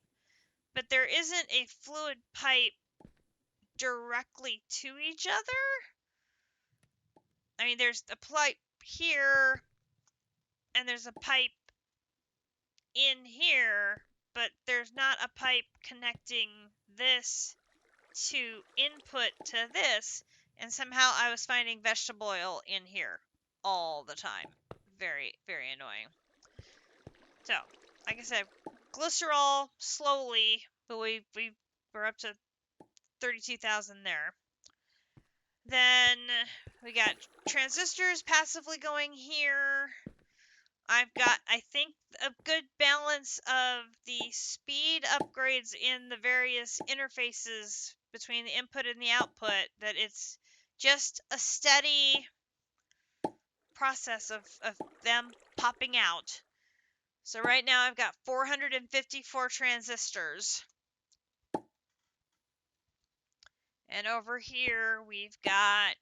but there isn't a fluid pipe directly to each other. I mean, there's a pipe here, and there's a pipe in here, but there's not a pipe connecting this to input to this, and somehow I was finding vegetable oil in here all the time. Very, very annoying. So, like I said, glycerol slowly, but we're up to 32,000 there. Then we got transistors passively going here. I've got, I think, a good balance of the speed upgrades in the various interfaces between the input and the output, that it's just a steady process of them popping out. So right now I've got 454 transistors. And over here we've got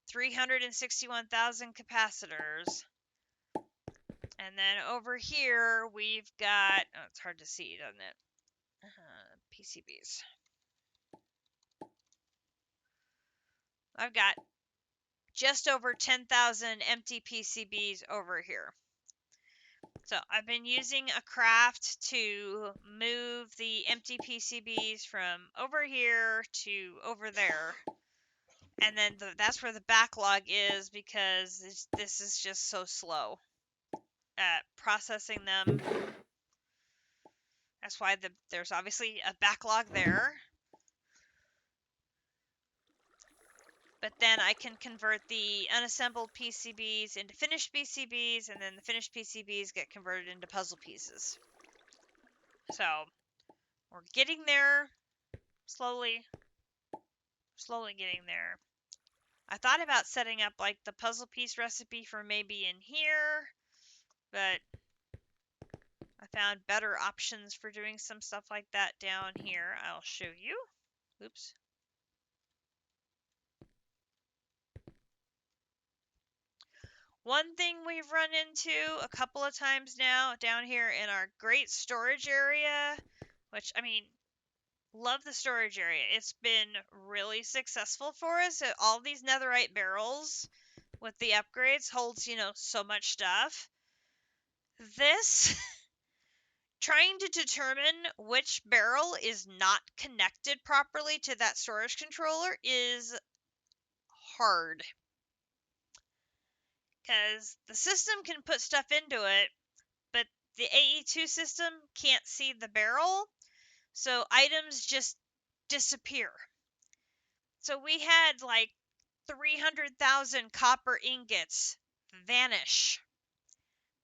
361,000 capacitors. And then over here, we've got, oh, it's hard to see, doesn't it? PCBs. I've got just over 10,000 empty PCBs over here. So I've been using a craft to move the empty PCBs from over here to over there. And then that's where the backlog is, because this is just so slow at processing them. That's why there's obviously a backlog there. But then I can convert the unassembled PCBs into finished PCBs, and then the finished PCBs get converted into puzzle pieces. So we're getting there, slowly getting there. I thought about setting up like the puzzle piece recipe for maybe in here, but I found better options for doing some stuff like that down here. I'll show you. Oops. One thing we've run into a couple of times now down here in our great storage area, which, I mean, love the storage area. It's been really successful for us. All these netherite barrels with the upgrades holds, you know, so much stuff. This, trying to determine which barrel is not connected properly to that storage controller is hard. Because the system can put stuff into it, but the AE2 system can't see the barrel, so items just disappear. So we had like 300,000 copper ingots vanish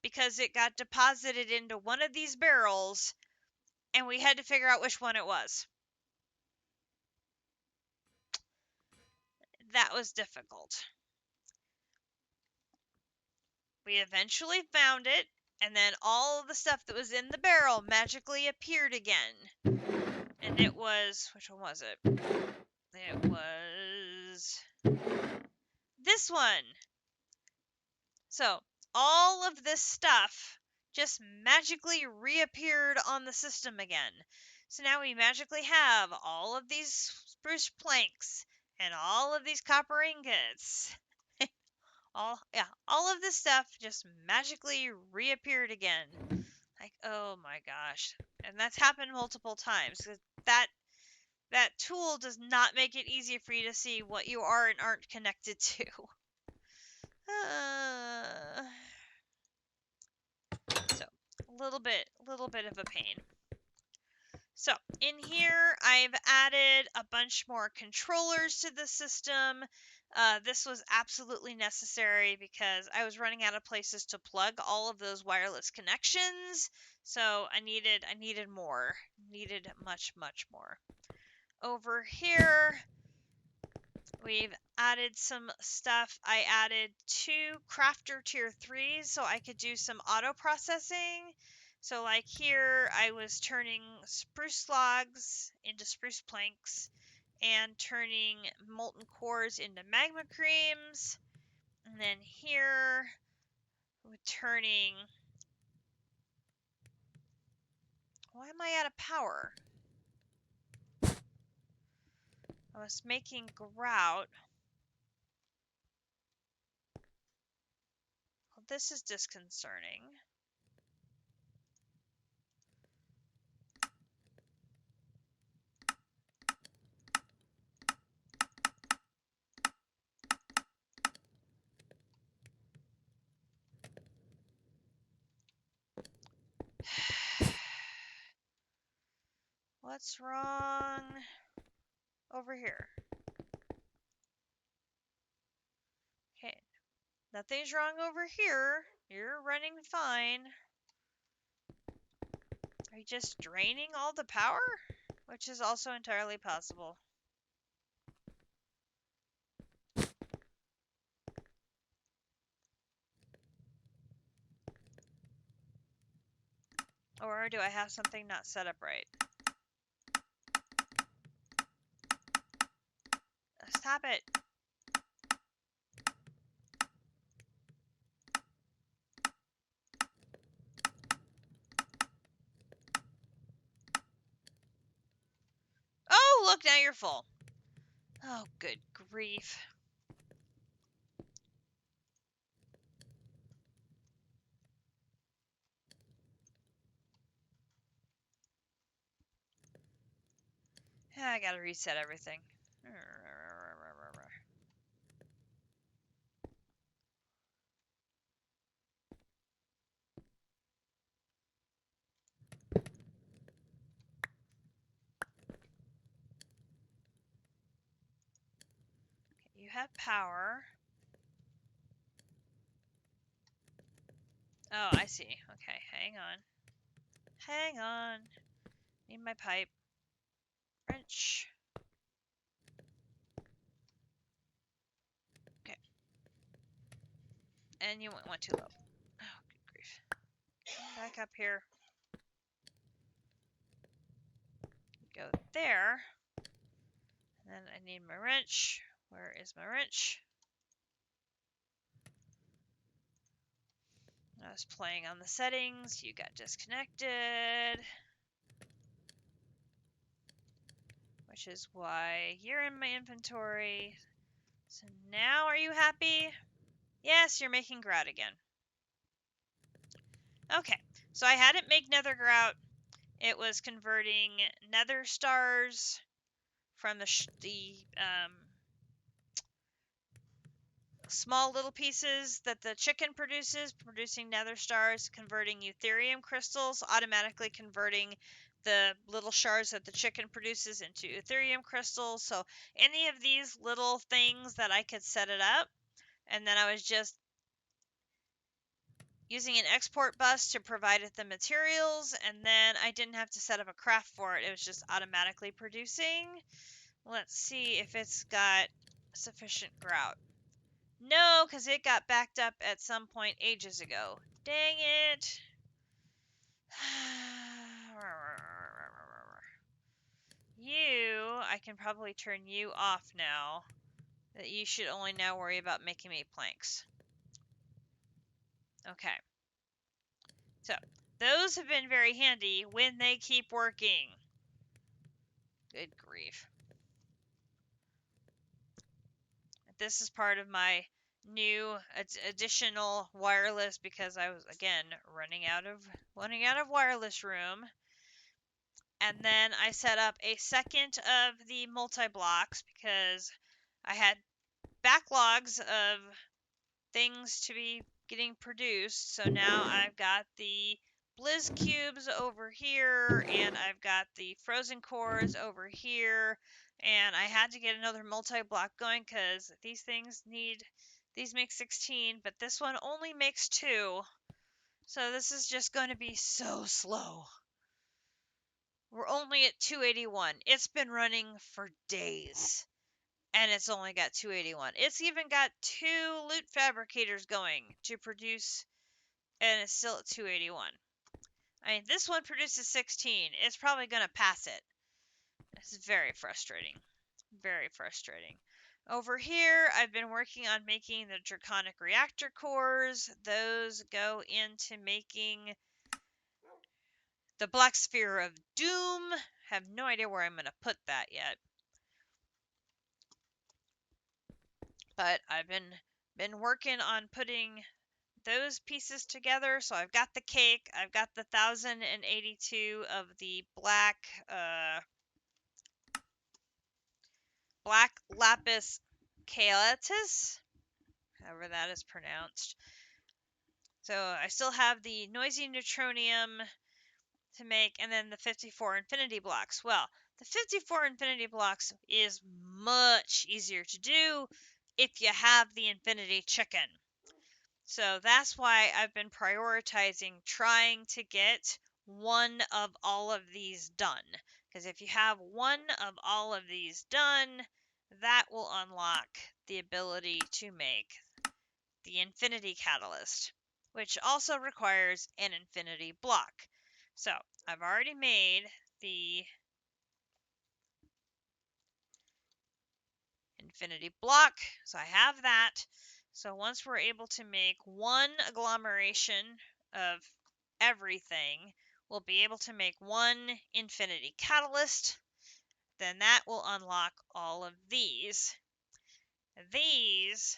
because it got deposited into one of these barrels, and we had to figure out which one it was. That was difficult. We eventually found it, and then all of the stuff that was in the barrel magically appeared again. And it was, which one was it? It was this one. So all of this stuff just magically reappeared on the system again. So now we magically have all of these spruce planks and all of these copper ingots. all of this stuff just magically reappeared again. Like, oh my gosh. And that's happened multiple times. That tool does not make it easy for you to see what you are and aren't connected to. So, a little bit of a pain. So, in here, I've added a bunch more controllers to the system. This was absolutely necessary because I was running out of places to plug all of those wireless connections. So, I needed more. Needed much more. Over here, we've added some stuff. I added 2 crafter tier 3s so I could do some auto processing. So like here, I was turning spruce logs into spruce planks and turning molten cores into magma creams. And then here, we're turning... Why am I out of power? I was making grout. Well, this is disconcerting. What's wrong over here? Okay, nothing's wrong over here. You're running fine. Are you just draining all the power? Which is also entirely possible. Or do I have something not set up right? Stop it. Oh, look, now you're full. Oh, good grief. I gotta reset everything. You have power. Oh, I see. Okay, hang on. Hang on. Need my pipe. Wrench. Okay. And you went too low. Oh, good grief. Come back up here. go there. And then I need my wrench. Where is my wrench? I was playing on the settings. You got disconnected. Which is why you're in my inventory. So now are you happy? Yes, you're making grout again. Okay, so I had it make nether grout. It was converting nether stars from the small little pieces that the chicken produces, producing nether stars, converting eutherium crystals, automatically converting the little shards that the chicken produces into eutherium crystals. So any of these little things that I could set it up, and then I was just using an export bus to provide it the materials, and then I didn't have to set up a craft for it. It was just automatically producing. Let's see if it's got sufficient grout. No, because it got backed up at some point ages ago. Dang it. I can probably turn you off now. That you should only now worry about making me planks. Okay. So, those have been very handy when they keep working. Good grief. This is part of my new additional wireless because I was again running out of wireless room. And then I set up a second of the multi-blocks because I had backlogs of things to be getting produced. So now I've got the Blizz cubes over here, and I've got the frozen cores over here, and I had to get another multi-block going because these make 16, but this one only makes 2. So this is just going to be so slow. We're only at 281. It's been running for days, and it's only got 281. It's even got 2 loot fabricators going to produce, and it's still at 281. I mean, this one produces 16. It's probably going to pass it. It's very frustrating. Very frustrating. Over here, I've been working on making the draconic reactor cores. Those go into making the black sphere of doom. Have no idea where I'm going to put that yet. But I've been working on putting those pieces together. So I've got the cake, I've got the 1082 of the black lapis caelatis, however that is pronounced. So I still have the noisy neutronium to make, and then the 54 infinity blocks. Well, the 54 infinity blocks is much easier to do if you have the infinity chicken. So that's why I've been prioritizing trying to get one of all of these done. Because if you have one of all of these done, that will unlock the ability to make the infinity catalyst, which also requires an infinity block. So I've already made the infinity block, so I have that. So once we're able to make one agglomeration of everything, we'll be able to make one infinity catalyst. Then that will unlock all of these. These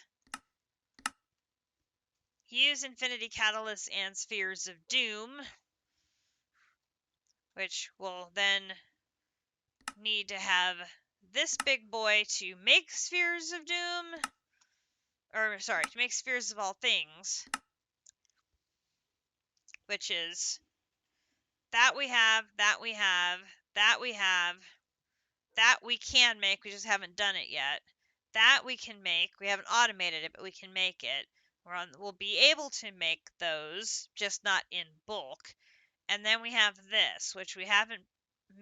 use infinity catalysts and spheres of doom, which will then need to have this big boy to make spheres of doom, or sorry, to make spheres of all things, which is that we have, that we have, that we have, that we can make, we just haven't done it yet. That we can make, we haven't automated it, but we can make it. We'll be able to make those, just not in bulk. And then we have this, which we haven't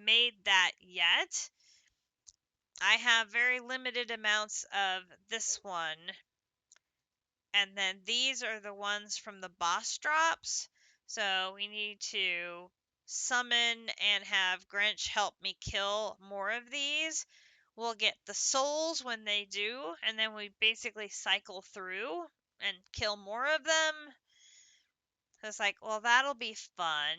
made that yet. I have very limited amounts of this one. And then these are the ones from the boss drops. So we need to summon and have Grinch help me kill more of these, we'll get the souls when they do, and then we basically cycle through and kill more of them. So it's like, well, that'll be fun.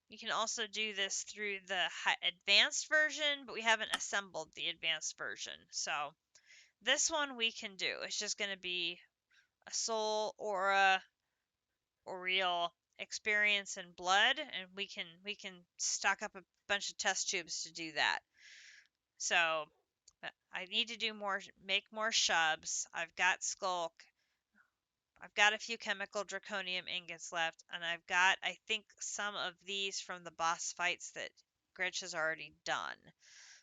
You can also do this through the advanced version, but we haven't assembled the advanced version. So this one we can do. It's just going to be a soul, aura, Oriel experience, and blood, and we can stock up a bunch of test tubes to do that. So I need to do more, make more shubs. I've got Skulk. I've got a few chemical draconium ingots left, and I've got, I think, some of these from the boss fights that Grinch has already done.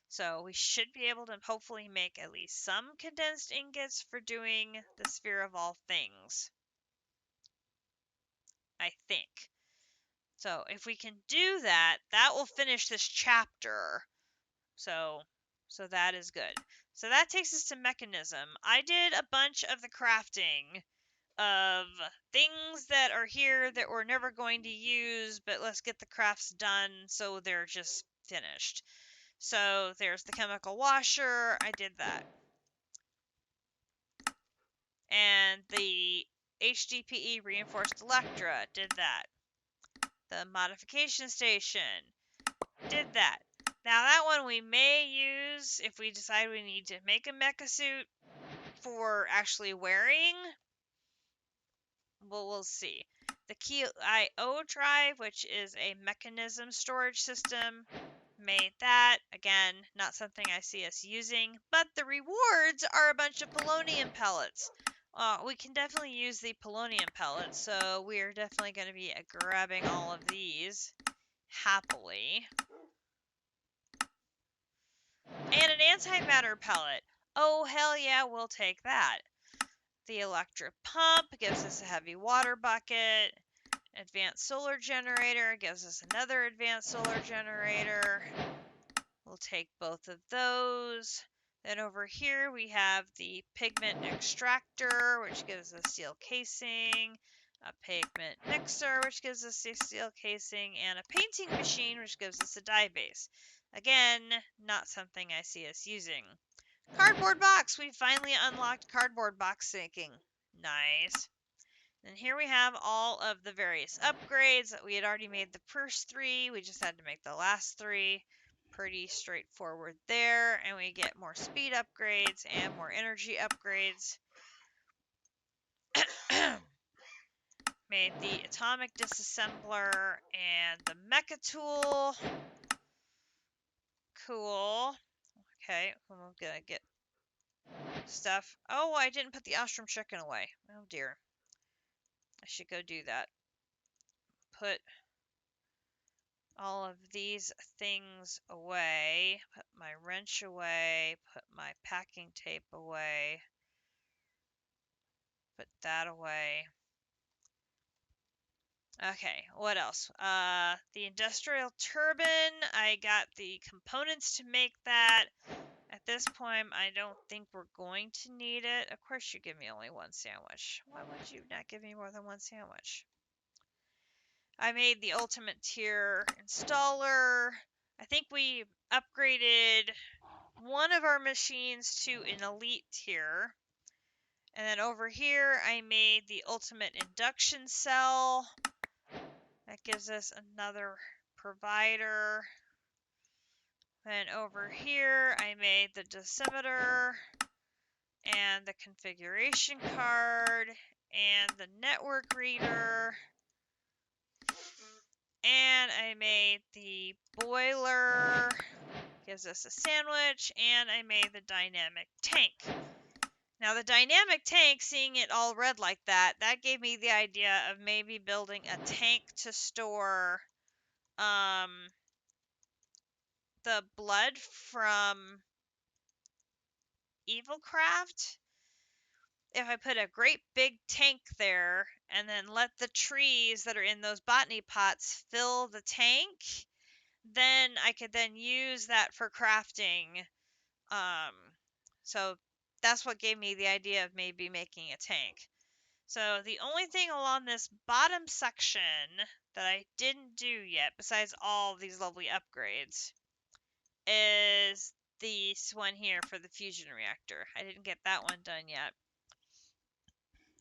So we should be able to hopefully make at least some condensed ingots for doing the Sphere of All Things. I think. So if we can do that, that will finish this chapter. So that is good. So that takes us to Mechanism. I did a bunch of the crafting of things that are here that we're never going to use, but let's get the crafts done so they're just finished. So there's the chemical washer. I did that. And the HDPE reinforced Electra did that. The modification station did that. Now that one we may use if we decide we need to make a mecha suit for actually wearing. Well, we'll see. The KIO drive, which is a Mechanism storage system, made that. Again, not something I see us using, but the rewards are a bunch of polonium pellets. We can definitely use the polonium pellets, so we are definitely going to be grabbing all of these happily. And an antimatter pellet. Oh, hell yeah, we'll take that. The electric pump gives us a heavy water bucket. Advanced solar generator gives us another advanced solar generator. We'll take both of those. Then over here we have the pigment extractor, which gives us steel casing, a pigment mixer, which gives us a steel casing, and a painting machine, which gives us a dye base. Again, not something I see us using. Cardboard box! We finally unlocked cardboard box sinking. Nice. And here we have all of the various upgrades that we had already made the first 3. We just had to make the last 3. Pretty straightforward there. And we get more speed upgrades and more energy upgrades. Made the atomic disassembler and the mecha tool. Cool. Okay, I'm gonna get stuff. Oh, I didn't put the Ostrom chicken away. Oh dear. I should go do that. Put all of these things away. Put my wrench away. Put my packing tape away. Put that away. Okay, what else? The industrial turbine. I got the components to make that. At this point, I don't think we're going to need it. Of course, you give me only one sandwich. Why would you not give me more than one sandwich? I made the ultimate tier installer. I think we upgraded one of our machines to an elite tier. And then over here, I made the ultimate induction cell. That gives us another provider. Then over here, I made the dosimeter and the configuration card and the network reader. And I made the boiler, gives us a sandwich, and I made the dynamic tank. Now the dynamic tank, seeing it all red like that, that gave me the idea of maybe building a tank to store the blood from Evilcraft. If I put a great big tank there and then let the trees that are in those botany pots fill the tank, then I could then use that for crafting. So that's what gave me the idea of maybe making a tank. So the only thing along this bottom section that I didn't do yet, besides all these lovely upgrades, is this one here for the fusion reactor. I didn't get that one done yet.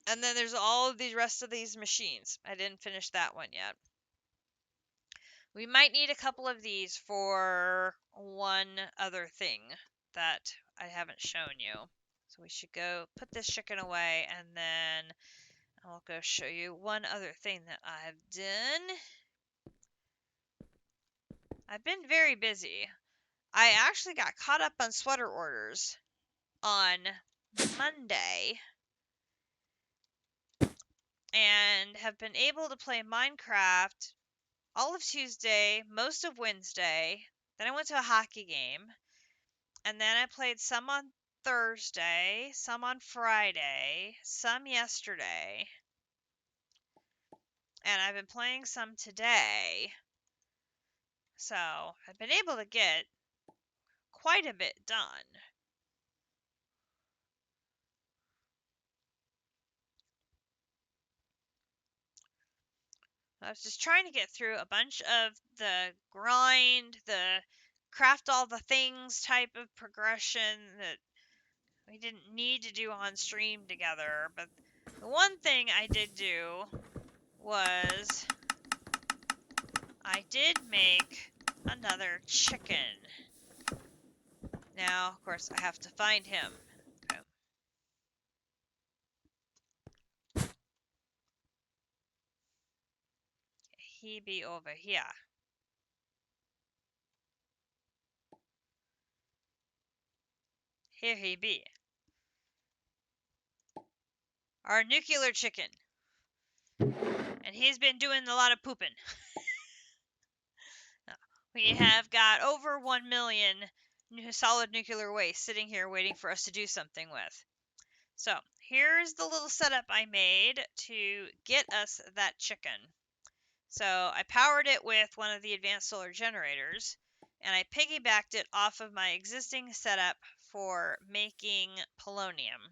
And then there's all of the rest of these machines. I didn't finish that one yet. We might need a couple of these for one other thing that I haven't shown you. So we should go put this chicken away, and then I'll go show you one other thing that I've done. I've been very busy. I actually got caught up on sweater orders on Monday and have been able to play Minecraft all of Tuesday, most of Wednesday. Then I went to a hockey game, and then I played some on Thursday, some on Friday, some yesterday, and I've been playing some today. So I've been able to get quite a bit done. I was just trying to get through a bunch of the grind, the craft all the things type of progression that we didn't need to do on stream together. But the one thing I did do was I did make another chicken. Now, of course, I have to find him. Okay. He be over here. Here he be. Our nuclear chicken. And he's been doing a lot of pooping. We have got over 1 million solid nuclear waste sitting here waiting for us to do something with. So here's the little setup I made to get us that chicken. So I powered it with one of the advanced solar generators, and I piggybacked it off of my existing setup for making polonium.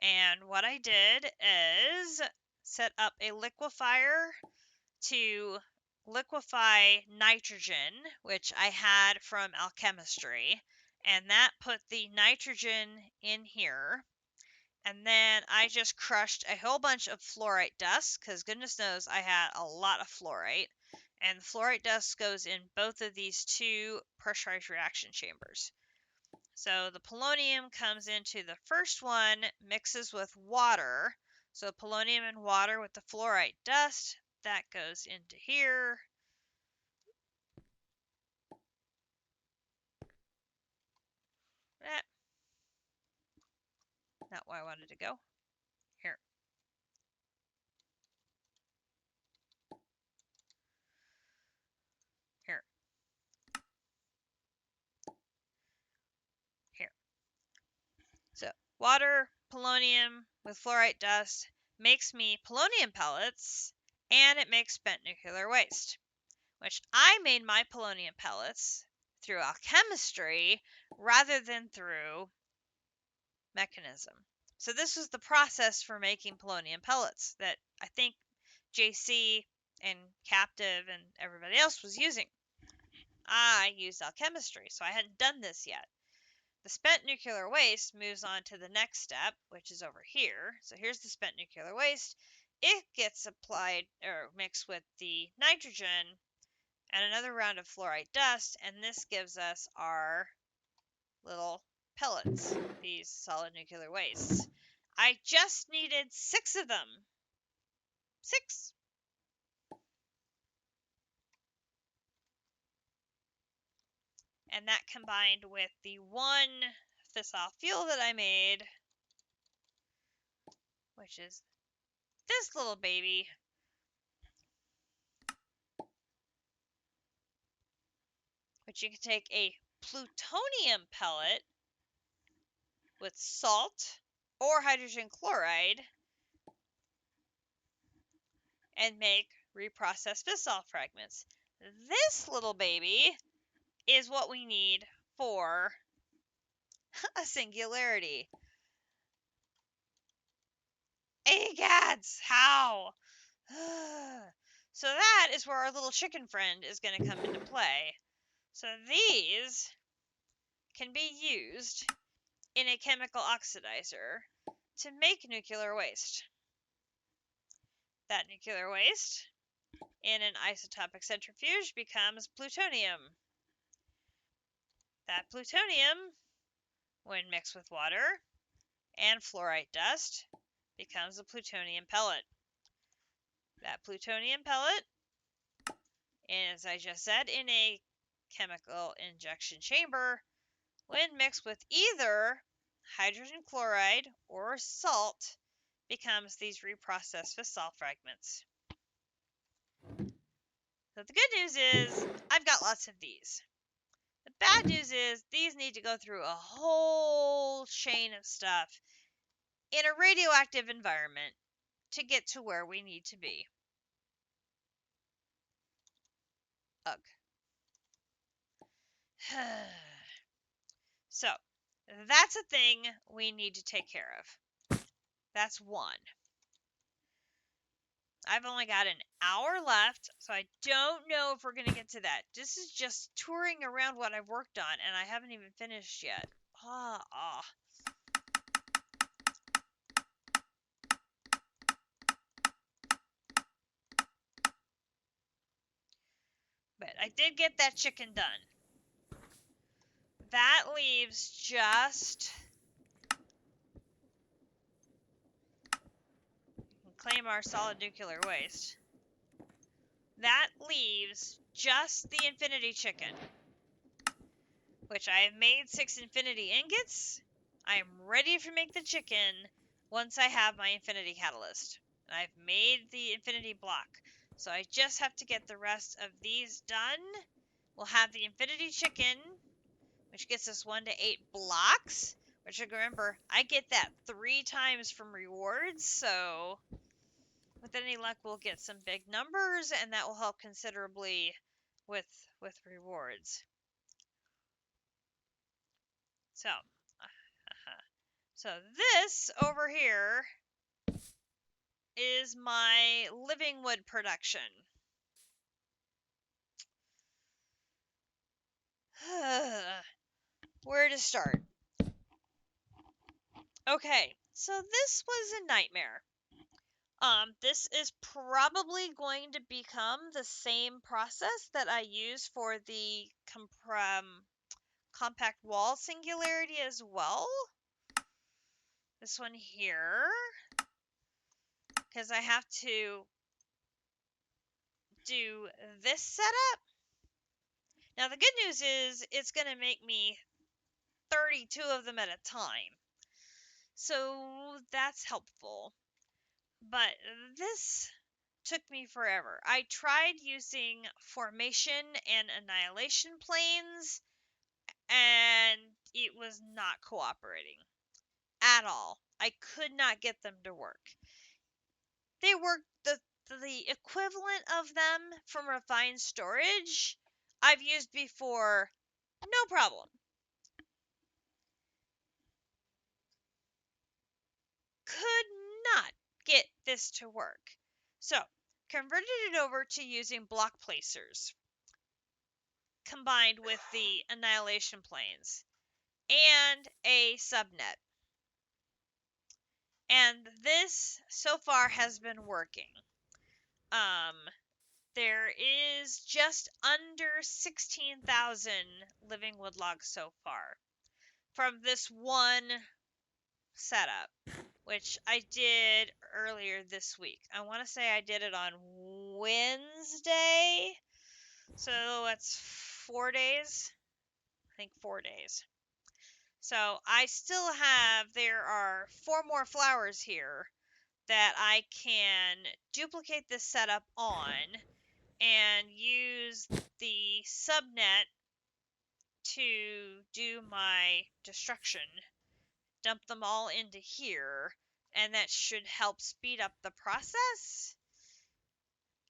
And what I did is set up a liquefier to liquefy nitrogen, which I had from alchemistry, and that put the nitrogen in here. And then I just crushed a whole bunch of fluorite dust, because goodness knows I had a lot of fluorite. And the fluorite dust goes in both of these two pressurized reaction chambers. So the polonium comes into the first one, mixes with water. So polonium and water with the fluorite dust, that goes into here. Not where I wanted to go. Here. Here. Here. So water, polonium with fluorite dust makes me polonium pellets, and it makes spent nuclear waste, which I made my polonium pellets through alchemistry rather than through Mekanism. So this was the process for making polonium pellets that I think JC and Captive and everybody else was using. I used alchemistry, so I hadn't done this yet. The spent nuclear waste moves on to the next step, which is over here. So here's the spent nuclear waste. It gets applied or mixed with the nitrogen and another round of fluorite dust, and this gives us our little pellets, these solid nuclear wastes. I just needed 6 of them. 6. And that combined with the one fissile fuel that I made, which is this little baby, which you can take a plutonium pellet with salt or hydrogen chloride and make reprocessed fissile fragments. This little baby is what we need for a singularity. Egads! How? So that is where our little chicken friend is going to come into play. So these can be used in a chemical oxidizer to make nuclear waste. That nuclear waste, in an isotopic centrifuge, becomes plutonium. That plutonium, when mixed with water and fluorite dust, becomes a plutonium pellet. That plutonium pellet, as I just said, in a chemical injection chamber, when mixed with either hydrogen chloride or salt, becomes these reprocessed fissile fragments. So the good news is I've got lots of these. The bad news is these need to go through a whole chain of stuff in a radioactive environment to get to where we need to be. Ugh. So, that's a thing we need to take care of. That's one. I've only got an hour left, so I don't know if we're going to get to that. This is just touring around what I've worked on, and I haven't even finished yet. But I did get that chicken done. That leaves just... claim our solid nuclear waste. That leaves just the infinity chicken, which I have made 6 infinity ingots. I am ready to make the chicken once I have my infinity catalyst. And I've made the infinity block. So I just have to get the rest of these done. We'll have the infinity chicken, which gets us 1 to 8 blocks. Which, remember, I get that 3 times from rewards, so with any luck we'll get some big numbers, and that will help considerably with rewards. So this over here is my living wood production. Where to start? Okay, so this was a nightmare. This is probably going to become the same process that I use for the compact wall singularity as well. This one here, because I have to do this setup. Now the good news is it's going to make me 32 of them at a time. So that's helpful. But this took me forever. I tried using formation and annihilation planes, and it was not cooperating at all. I could not get them to work. They worked the equivalent of them from refined storage I've used before, no problem. Could not get this to work. So, converted it over to using block placers combined with the annihilation planes and a subnet. And this so far has been working. There is just under 16,000 living wood logs so far from this one setup, which I did earlier this week. I want to say I did it on Wednesday, so that's 4 days. I think 4 days. So I still have, there are 4 more flowers here that I can duplicate this setup on and use the subnet to do my destruction. Dump them all into here, and that should help speed up the process.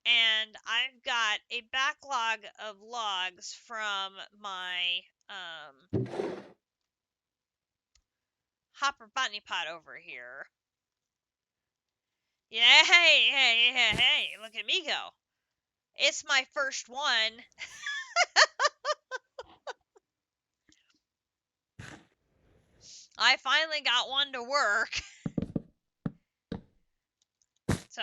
And I've got a backlog of logs from my hopper botany pot over here. Yeah, hey, look at me go. It's my first one. I finally got one to work. So,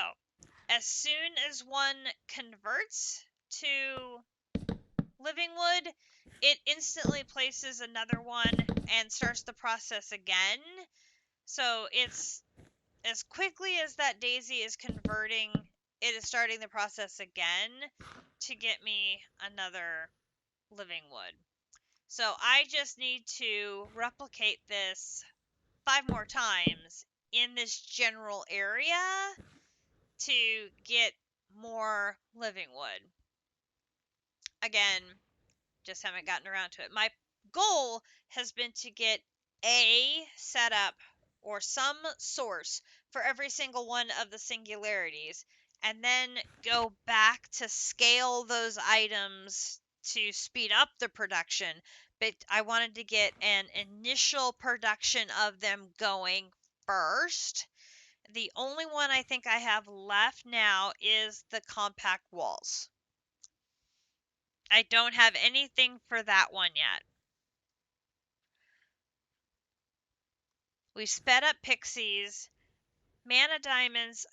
as soon as one converts to living wood, it instantly places another one and starts the process again. So, it's as quickly as that daisy is converting, it is starting the process again to get me another living wood. So I just need to replicate this 5 more times in this general area to get more living wood. Again, just haven't gotten around to it. My goal has been to get a setup or some source for every single one of the singularities, and then go back to scale those items to speed up the production. But I wanted to get an initial production of them going first. The only one I think I have left now is the compact walls. I don't have anything for that one yet. We sped up pixies. Mana diamonds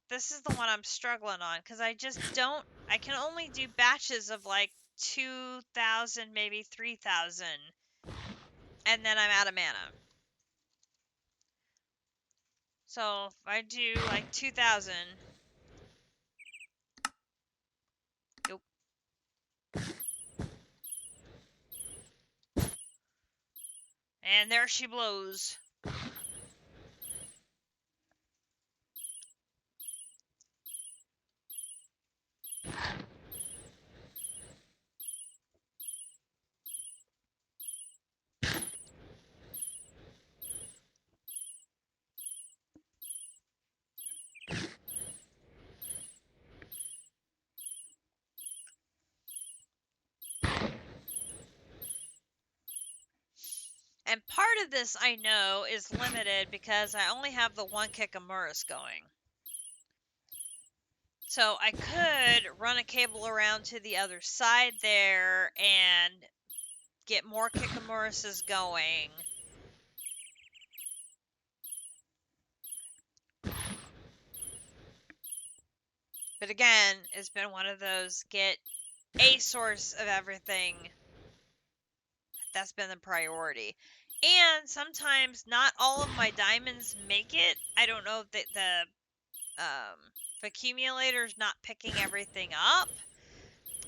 this is the one I'm struggling on because I just don't. I can only do batches of like 2,000, maybe 3,000, and then I'm out of mana. So if I do like 2,000, nope. And there she blows. And part of this I know is limited because I only have the one Kikamuras going. So I could run a cable around to the other side there and get more Kikamurases going. But again, it's been one of those get a source of everything. That's been the priority. And sometimes not all of my diamonds make it. I don't know if the accumulator's not picking everything up.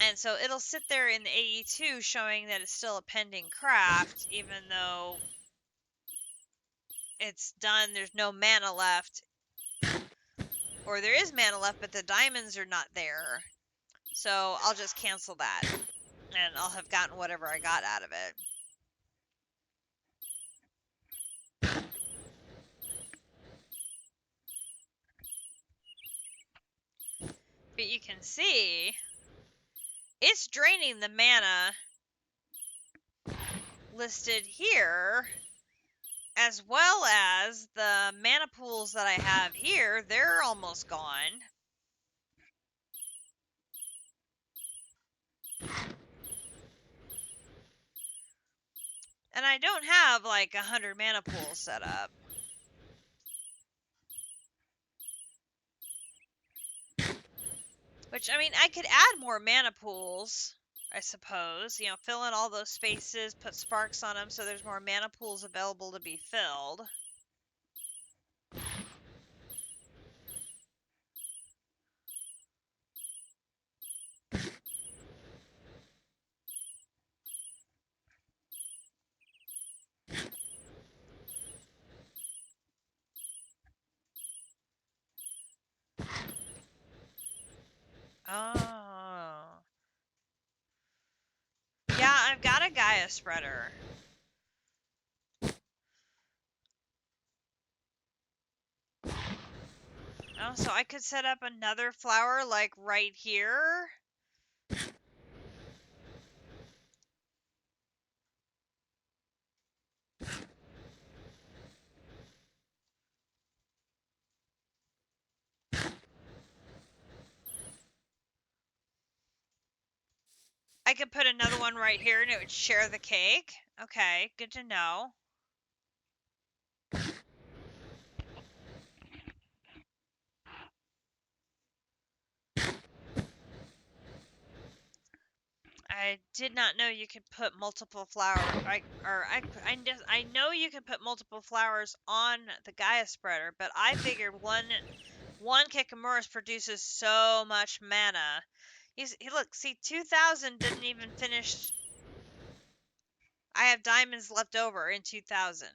And so it'll sit there in the AE2 showing that it's still a pending craft, even though it's done, there's no mana left. Or there is mana left, but the diamonds are not there. So I'll just cancel that. And I'll have gotten whatever I got out of it. But you can see it's draining the mana listed here, as well as the mana pools that I have here. They're almost gone. And I don't have like 100 mana pools set up. Which, I mean, I could add more mana pools, I suppose. You know, fill in all those spaces, put sparks on them so there's more mana pools available to be filled. Oh. Yeah, I've got a Gaia spreader. Oh, so I could set up another flower like right here. I could put another one right here and it would share the cake. Okay, good to know. I did not know you could put multiple flowers. I know you can put multiple flowers on the Gaia spreader, but I figured one Kikimorus produces so much mana. Look, see, 2,000 didn't even finish. I have diamonds left over in 2,000.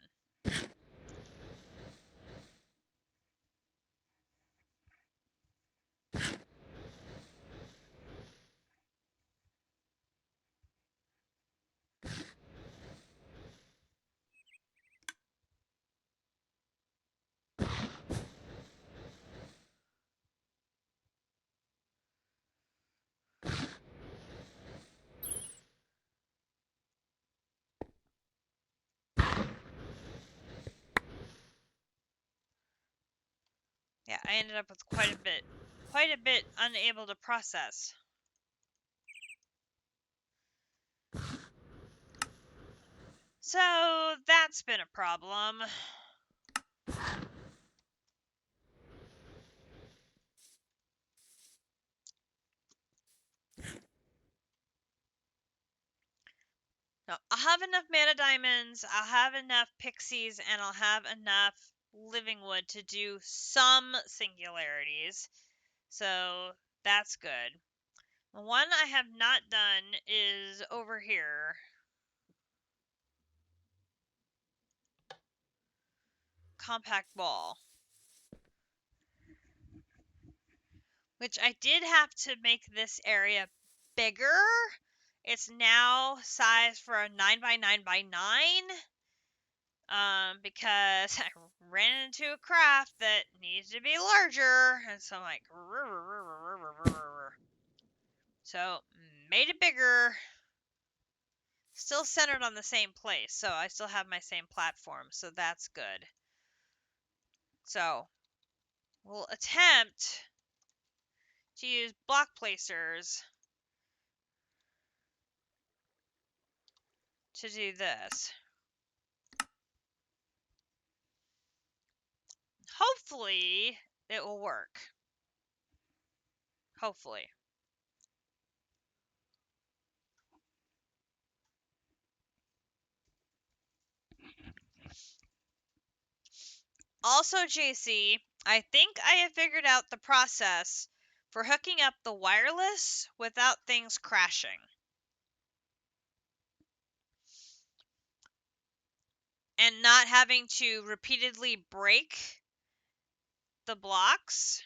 Yeah, I ended up with quite a bit unable to process. So that's been a problem. No, I'll have enough mana diamonds, I'll have enough pixies, and I'll have enough living wood to do some singularities. So that's good. The one I have not done is over here. Compact wall. Which I did have to make this area bigger. It's now sized for a 9x9x9. Because I ran into a craft that needs to be larger, and so I'm like, so made it bigger, still centered on the same place, so I still have my same platform, so that's good. So we'll attempt to use block placers to do this. Hopefully it will work. Hopefully. Also, JC, I think I have figured out the process for hooking up the wireless without things crashing. And not having to repeatedly break the blocks.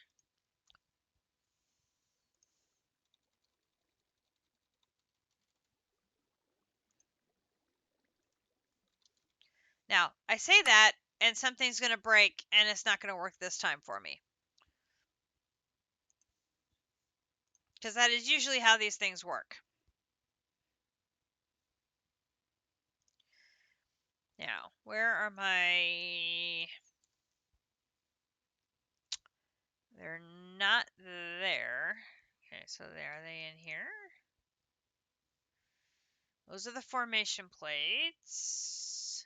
Now, I say that, and something's going to break, and it's not going to work this time for me. Because that is usually how these things work. Now, where are my... They're not there. Okay, so are they in here? Those are the formation plates.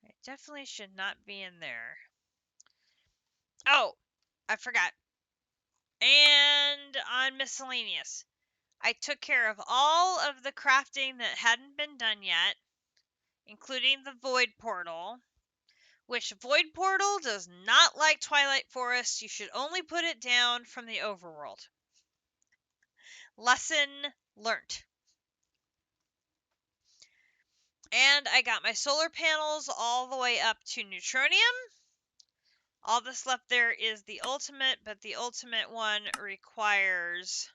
It definitely should not be in there. Oh, I forgot. And on miscellaneous, I took care of all of the crafting that hadn't been done yet, including the void portal, which void portal does not like Twilight Forest. You should only put it down from the overworld. Lesson learnt. And I got my solar panels all the way up to Neutronium. All that's left there is the ultimate, but the ultimate one requires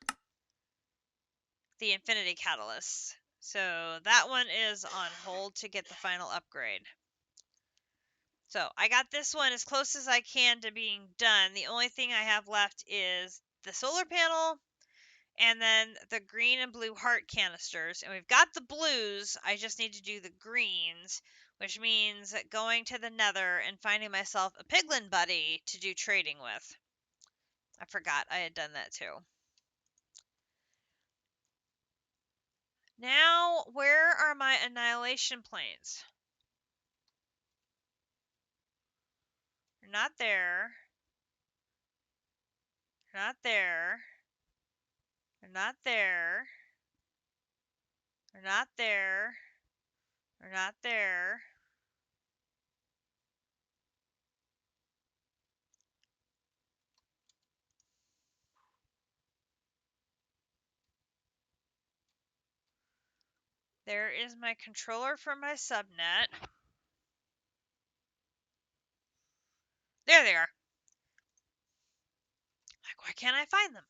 the infinity catalyst. So that one is on hold to get the final upgrade. So I got this one as close as I can to being done. The only thing I have left is the solar panel and then the green and blue heart canisters. And we've got the blues. I just need to do the greens, which means going to the nether and finding myself a piglin buddy to do trading with. I forgot I had done that too. Now, where are my annihilation planes? They're not there. They're not there. They're not there. They're not there. They're not there. There is my controller for my subnet. There they are. Like, why can't I find them?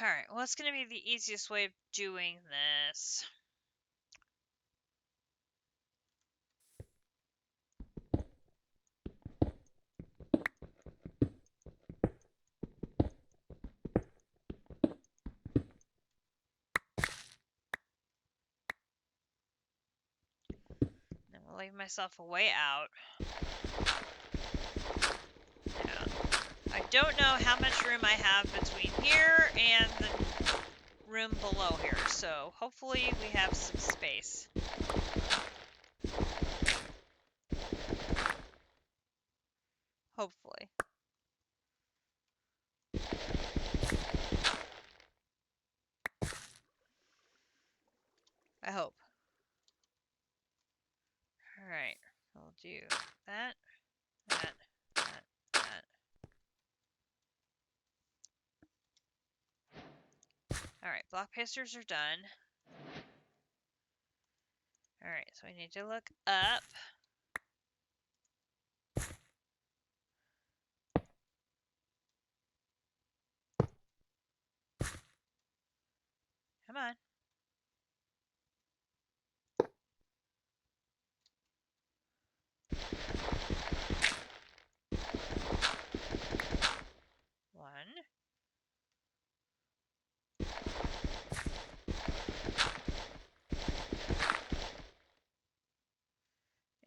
Alright, what's going to be the easiest way of doing this? I'm going to leave myself a way out. Yeah. I don't know how much room I have between here and the room below here, so hopefully we have some space. Hopefully. I hope. Alright, I'll do that, that, that, that. Alright, block pasters are done. Alright, so we need to look up. Come on. One.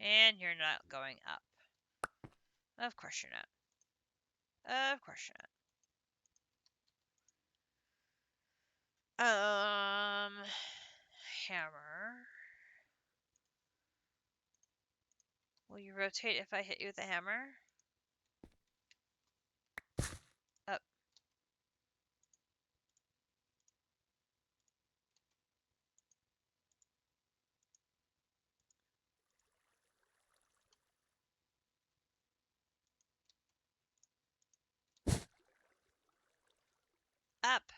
And you're not going up. Of course you're not. Of course you're not. Hammer. Will you rotate if I hit you with a hammer? Up. Up.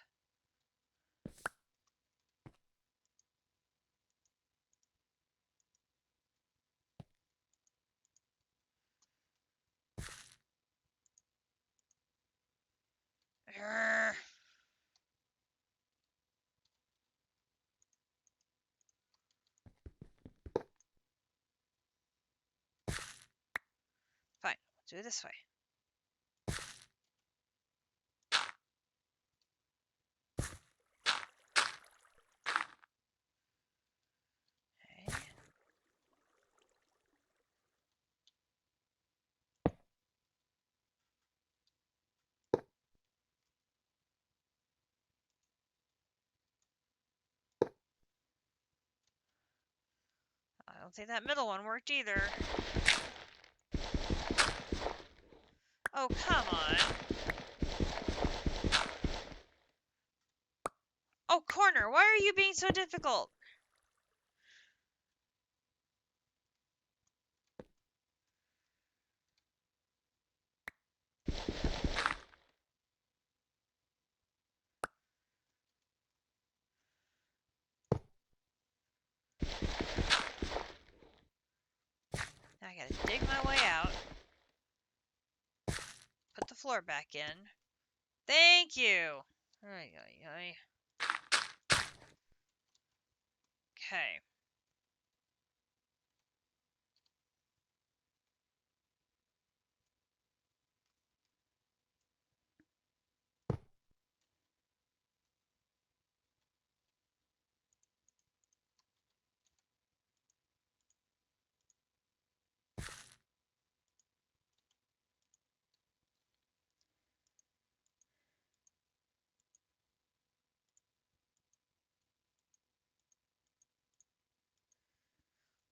Urgh. Fine, let's do it this way. Okay. I don't think that middle one worked either. Oh, come on. Oh, corner, why are you being so difficult? gotta dig my way out. Put the floor back in. Thank you! Ay, ay, ay. Okay.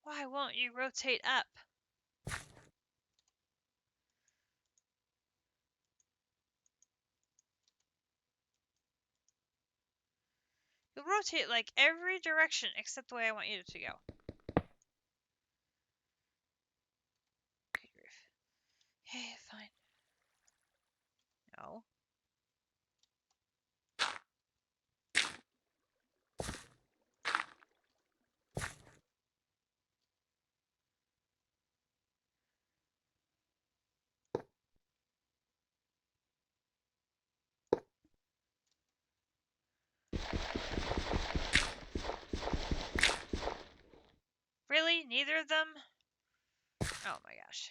Why won't you rotate up? You'll rotate like every direction except the way I want you to go. Okay, Griff. Hey, fine. No. Really? Neither of them? Oh my gosh.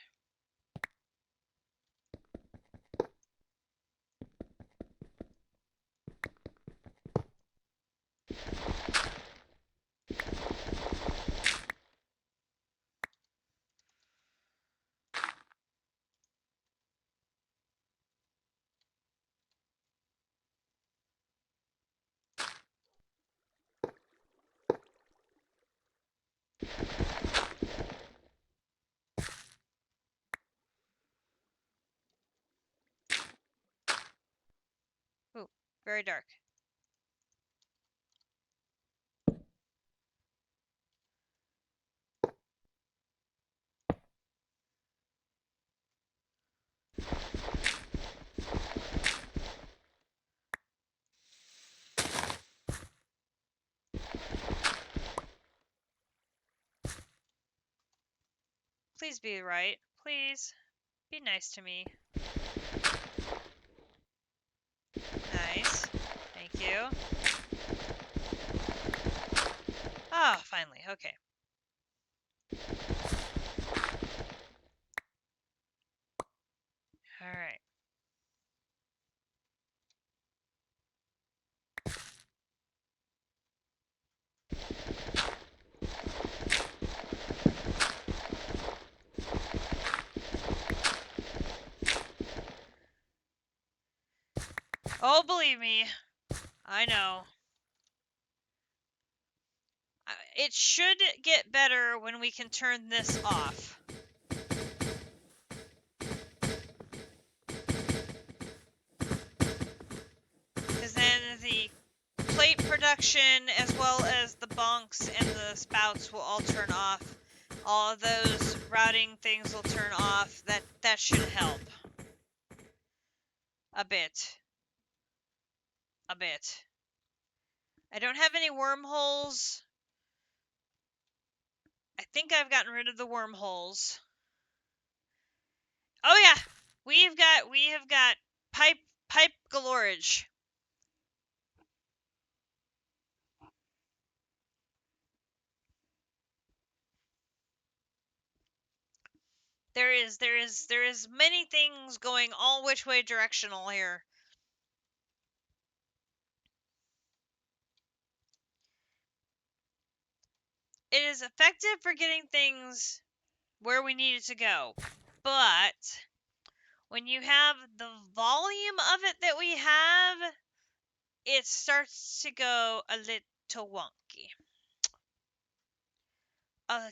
Ooh, very dark. Please be right. Please. Be nice to me. Nice. Thank you. Ah, finally. Okay. Alright. Oh, believe me. I know. It should get better when we can turn this off. Because then the plate production as well as the bunks and the spouts will all turn off. All of those routing things will turn off. That should help. A bit. A bit. I don't have any wormholes. I think I've gotten rid of the wormholes. Oh yeah, we have got pipe galorage. There is many things going all which way directional here. It is effective for getting things where we need it to go, but when you have the volume of it that we have, it starts to go a little wonky.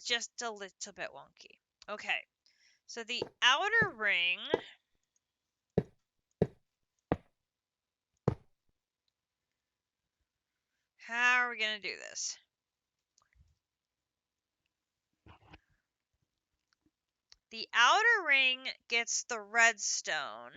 Just a little bit wonky. Okay, so the outer ring. How are we going to do this? The outer ring gets the redstone.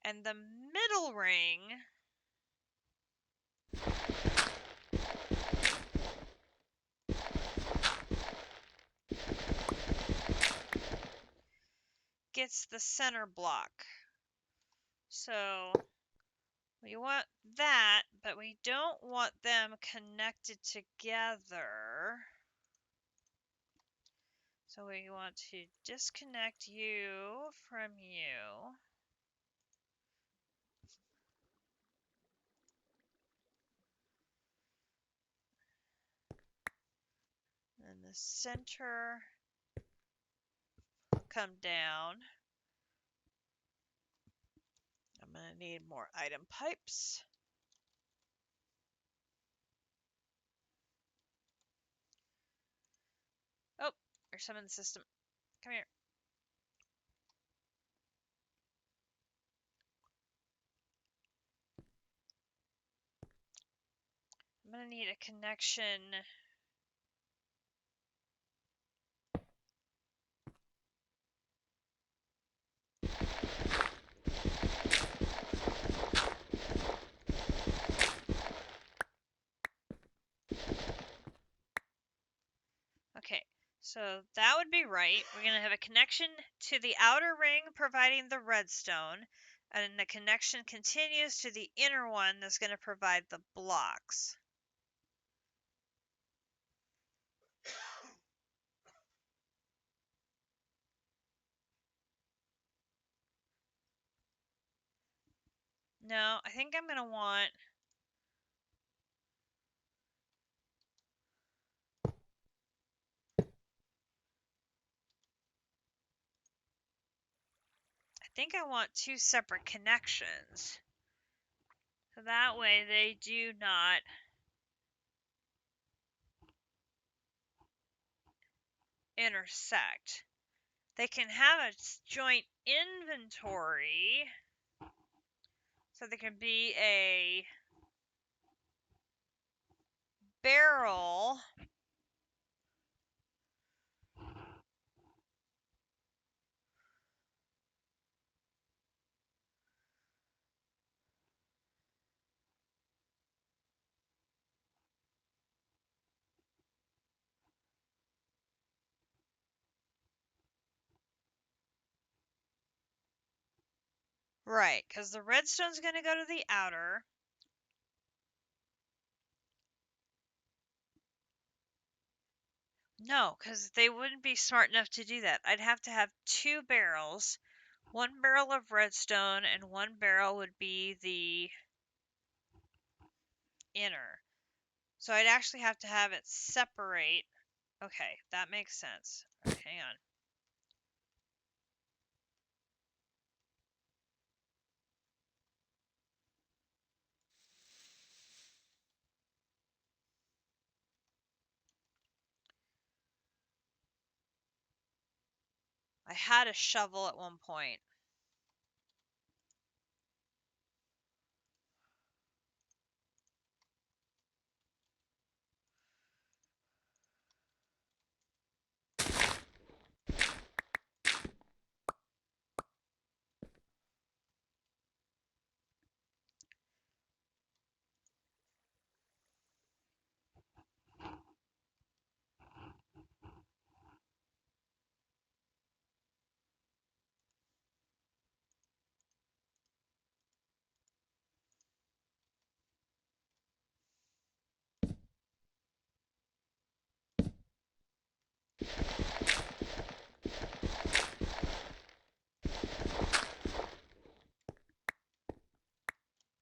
And the middle ring gets the center block. So we want that, but we don't want them connected together. So we want to disconnect you from you. And the center come down. I'm going to need more item pipes. Oh, there's some in the system. Come here. I'm going to need a connection. Okay, so that would be right. We're going to have a connection to the outer ring providing the redstone, and the connection continues to the inner one that's going to provide the blocks. No, I think I'm going to want... I think I want two separate connections. So that way they do not intersect. They can have a joint inventory, so there can be a barrel right, because the redstone's going to go to the outer. No, because they wouldn't be smart enough to do that. I'd have to have two barrels. One barrel of redstone and one barrel would be the inner. So I'd actually have to have it separate. Okay, that makes sense. Right, hang on. I had a shovel at one point.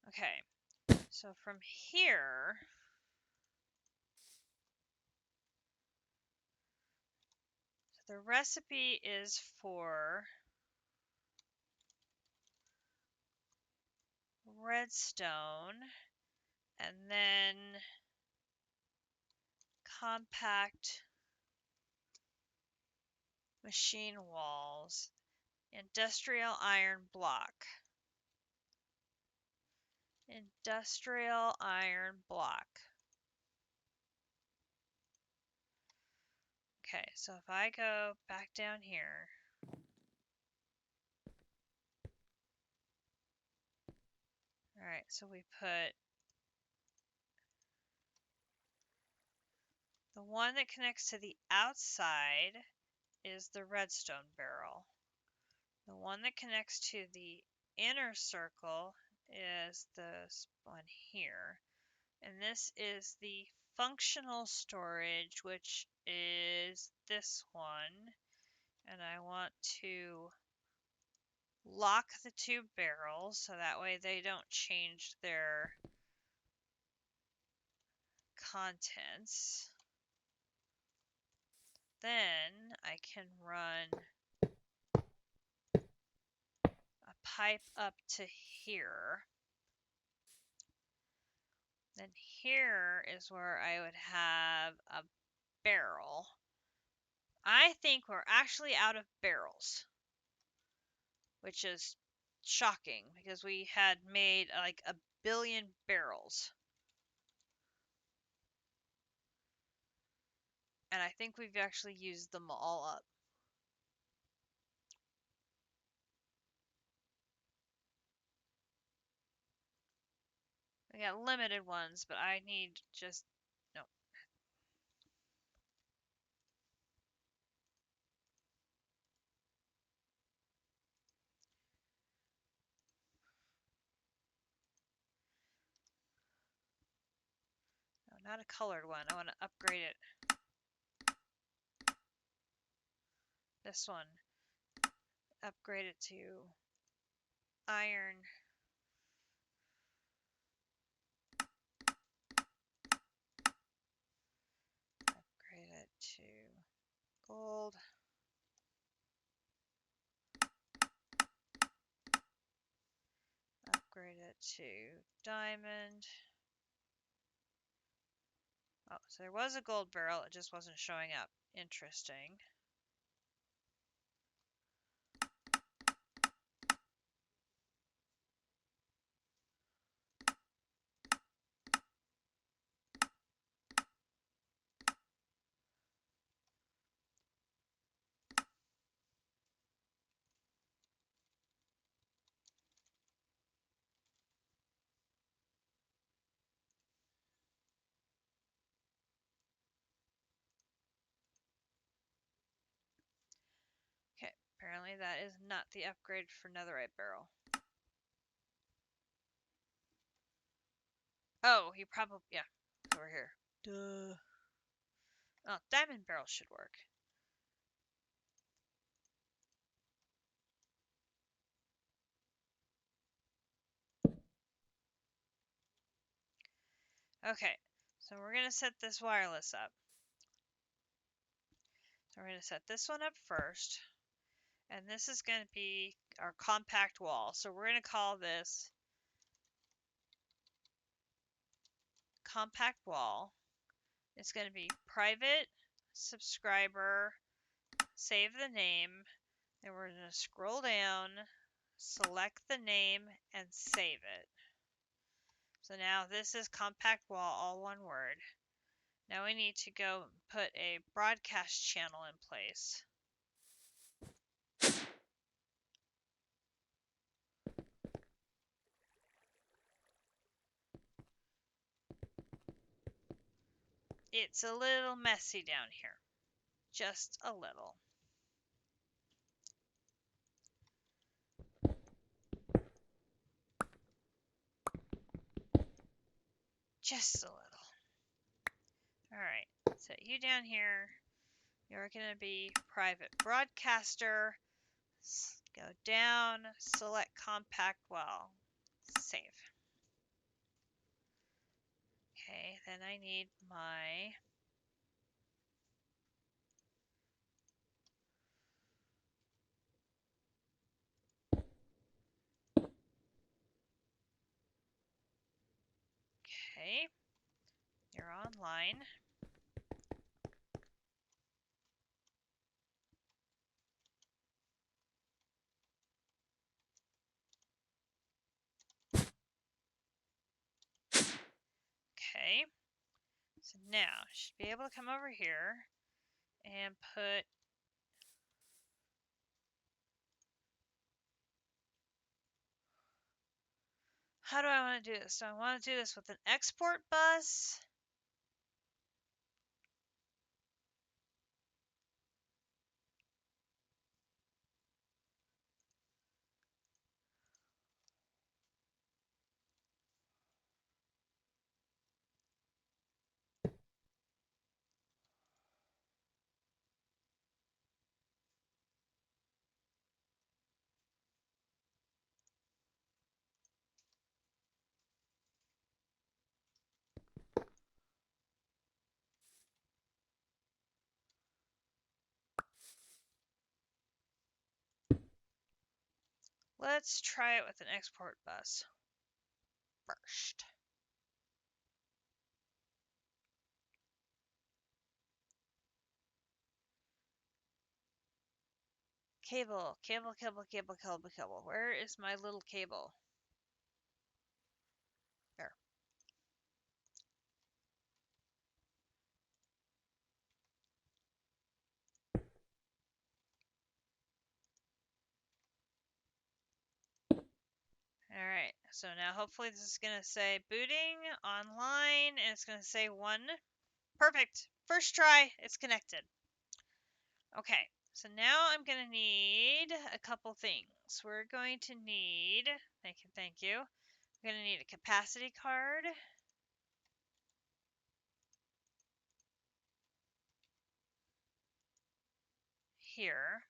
Okay, so from here, so the recipe is for redstone and then compact machine walls, industrial iron block. Industrial iron block. Okay, so if I go back down here, Alright, so we put the one that connects to the outside is the redstone barrel. The one that connects to the inner circle is this one here. And this is the functional storage, which is this one. And I want to lock the two barrels so that way they don't change their contents. Then I can run a pipe up to here. Then here is where I would have a barrel. I think we're actually out of barrels, which is shocking because we had made like 1 billion barrels. And I think we've actually used them all up. We got limited ones, but I need just, no. No, not a colored one. I want to upgrade it. This one. Upgrade it to iron. Upgrade it to gold. Upgrade it to diamond. Oh, so there was a gold barrel, it just wasn't showing up. Interesting. Okay, apparently that is not the upgrade for netherite barrel. Oh, he probably, yeah, over here. Duh. Oh, diamond barrel should work. Okay, so we're going to set this wireless up. So we're going to set this one up first. And this is going to be our compact wall. So we're going to call this compact wall. It's going to be private subscriber, save the name, and we're going to scroll down, select the name, and save it. So now this is compact wall, all one word. Now we need to go put a broadcast channel in place. It's a little messy down here. Just a little. Just a little. Alright, so you down here, you're going to be private broadcaster. Go down, select compact wall, save. Okay, then I need my okay, you're online. Okay, so now I should be able to come over here and put How do I want to do this? Do I want to do this with an export bus? Let's try it with an export bus first. Cable, cable, cable, cable, cable, cable. Where is my little cable? There. Alright, so now hopefully this is going to say booting online, and it's going to say 1. Perfect. First try, it's connected. Okay, so now I'm going to need a couple things. We're going to need, thank you. We're going to need a capacity card. Here.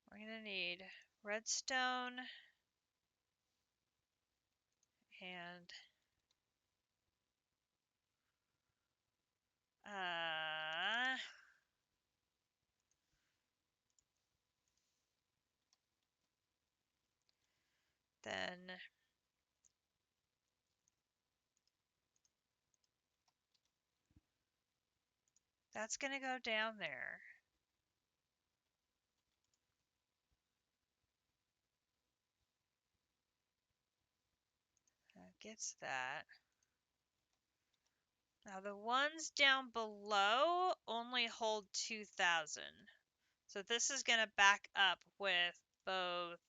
We're going to need redstone and then that's going to go down there. That gets that. Now the ones down below only hold 2,000. So this is going to back up with both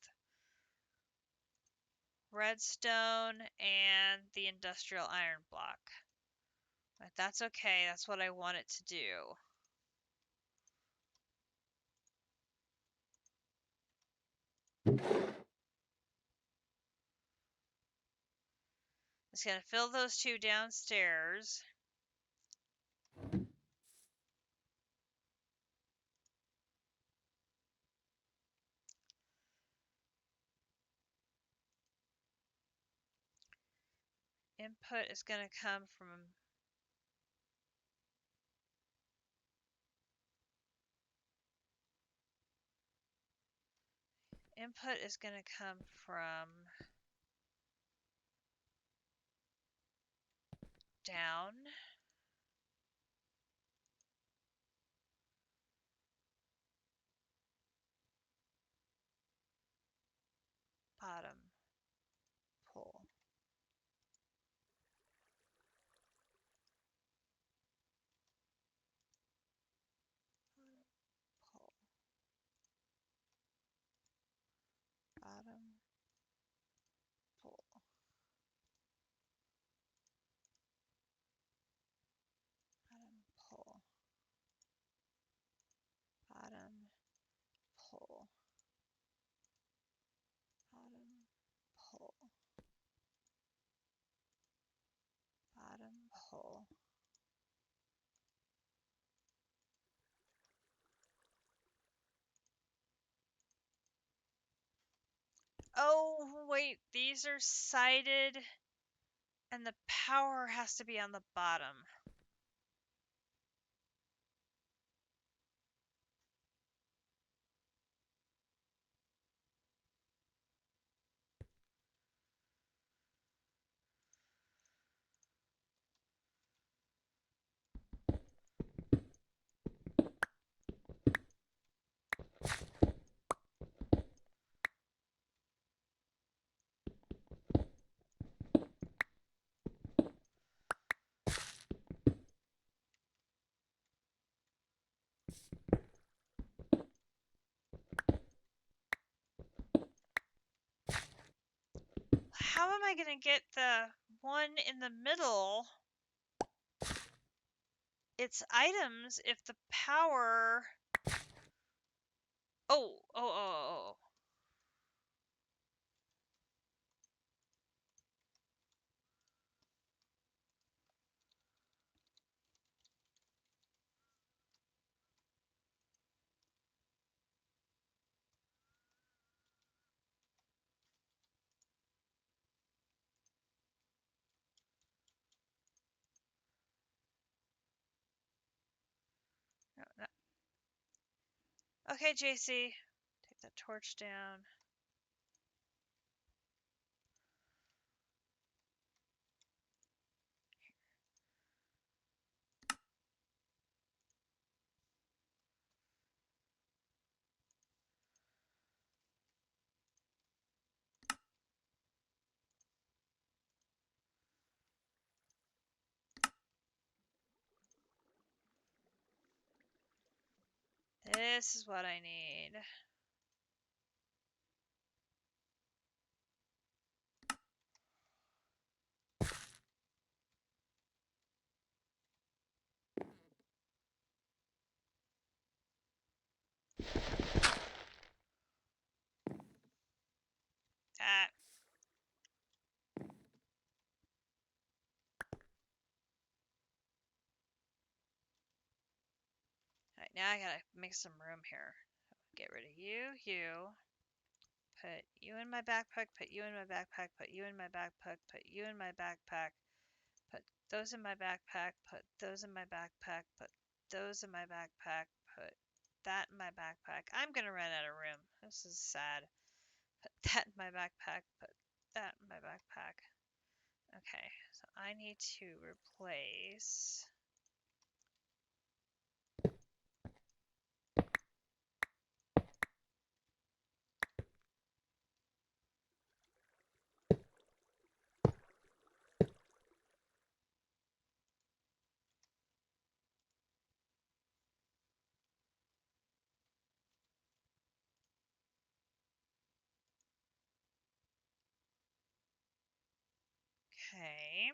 redstone and the industrial iron block. But that's okay. That's what I want it to do. It's going to fill those two downstairs. Input is going to come from down. Bottom. Pull. Pull. Bottom. Pull. Bottom. Pull. Bottom. Pull. Bottom. Pull. Bottom. Pull. Oh, wait, these are sided, and the power has to be on the bottom. am I going to get the one in the middle? It's items if the power... Oh. No. Okay, JC. Take that torch down. This is what I need. That. Alright, now I gotta make some room here. Get rid of you. Put you in my backpack, put you in my backpack, put you in my backpack, put you in my backpack, put those in my backpack, put those in my backpack, put those in my backpack, put that in my backpack. I'm gonna run out of room. This is sad. Put that in my backpack, put that in my backpack. Okay, so I need to replace... Okay.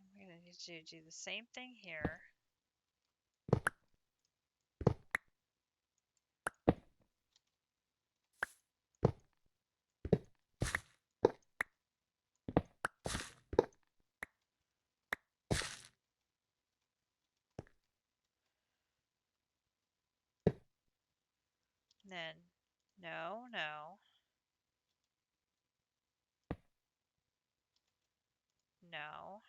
I'm gonna need to do the same thing here. Then, no. No. No.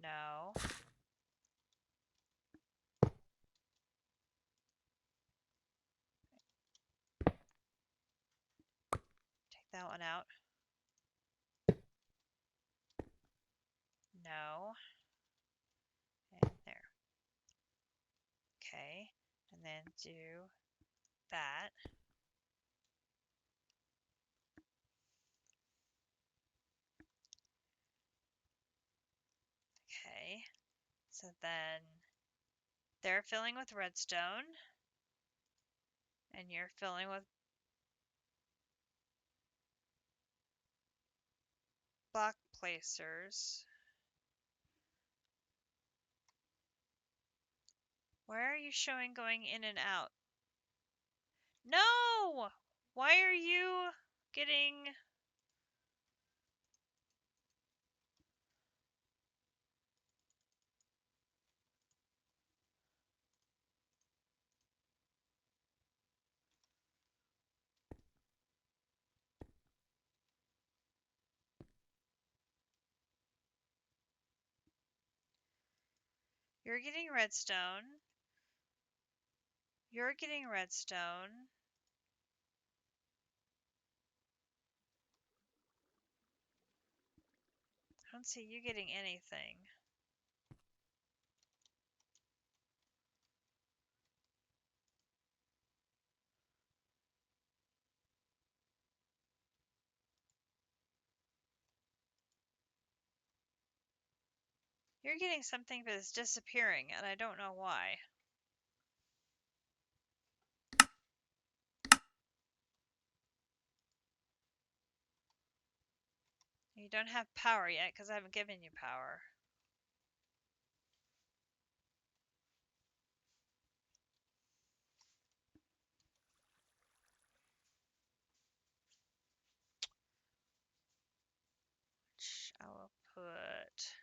No. Take that one out. No. And there. Okay. And then do that. Okay. So then they're filling with redstone. And you're filling with block placers. Where are you showing going in and out? No! Why are you getting... You're getting redstone. You're getting redstone. I don't see you getting anything. You're getting something that is disappearing, and I don't know why. You don't have power yet, because I haven't given you power. Which I will put...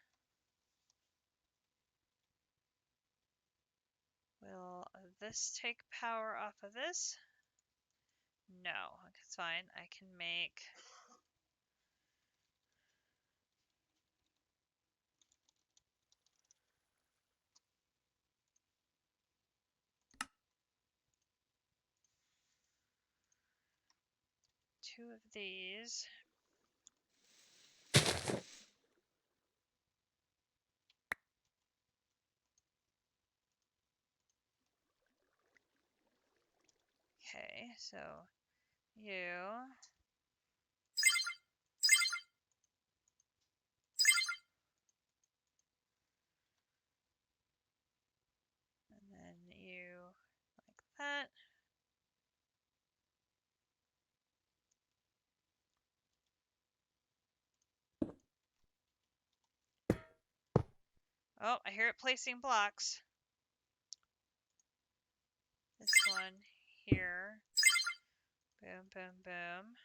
Will this take power off of this? No, it's fine. I can make... two of these. Okay, so you. And then you like that. Oh, I hear it placing blocks. This one here. Boom, boom, boom.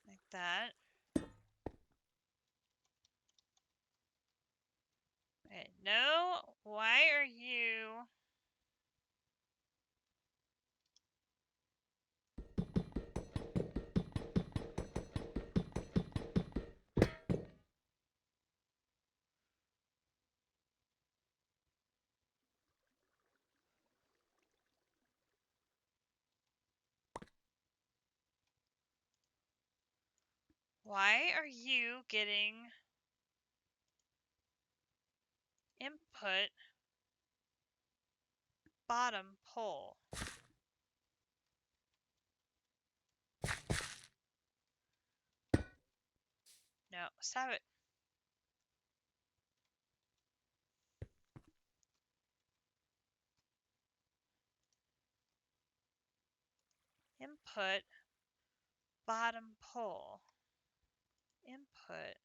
Like that. Wait, no, why are you... Why are you getting input bottom pole? No, stop it. Input bottom pole. Input.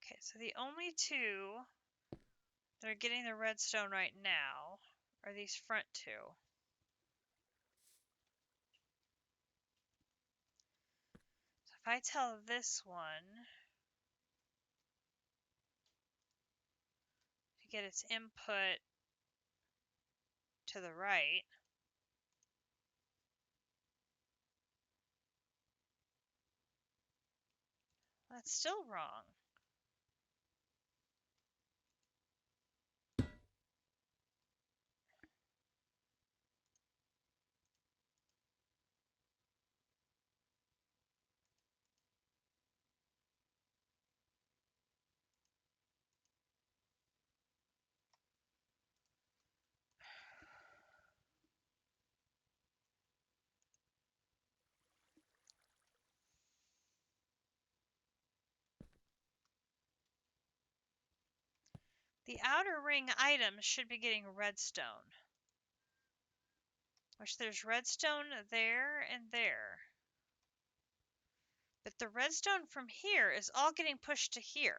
Okay, so the only two that are getting the redstone right now are these front two. So if I tell this one to get its input to the right, that's still wrong. The outer ring items should be getting redstone. Which there's redstone there and there. But the redstone from here is all getting pushed to here.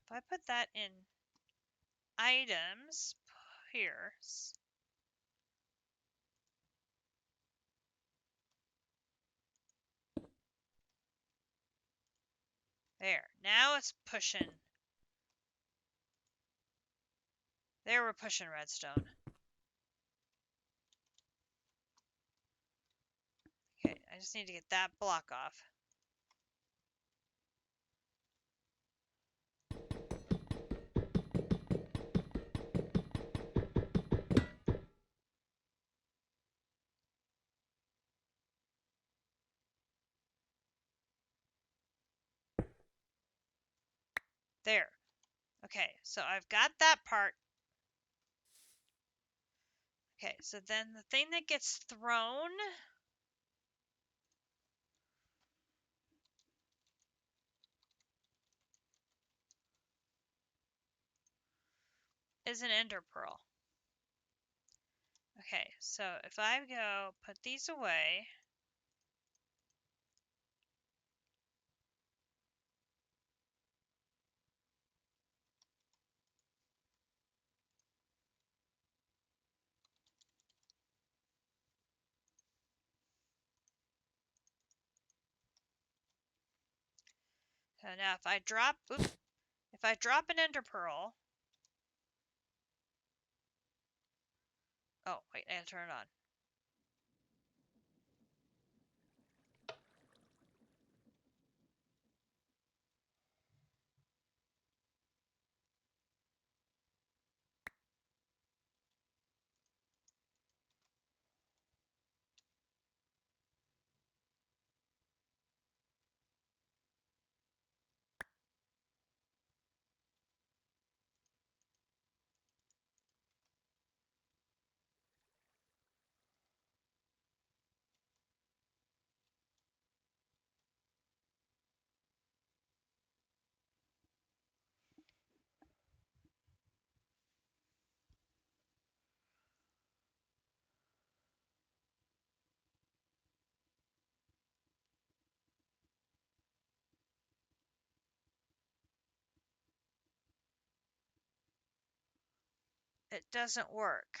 If I put that in items here. There. Now it's pushing. There we're pushing redstone. Okay, I just need to get that block off. There. Okay, so I've got that part. Okay, so then the thing that gets thrown is an ender pearl. Okay, so if I go put these away, so now if I drop, if I drop an ender pearl, oh wait, I gotta turn it on. It doesn't work.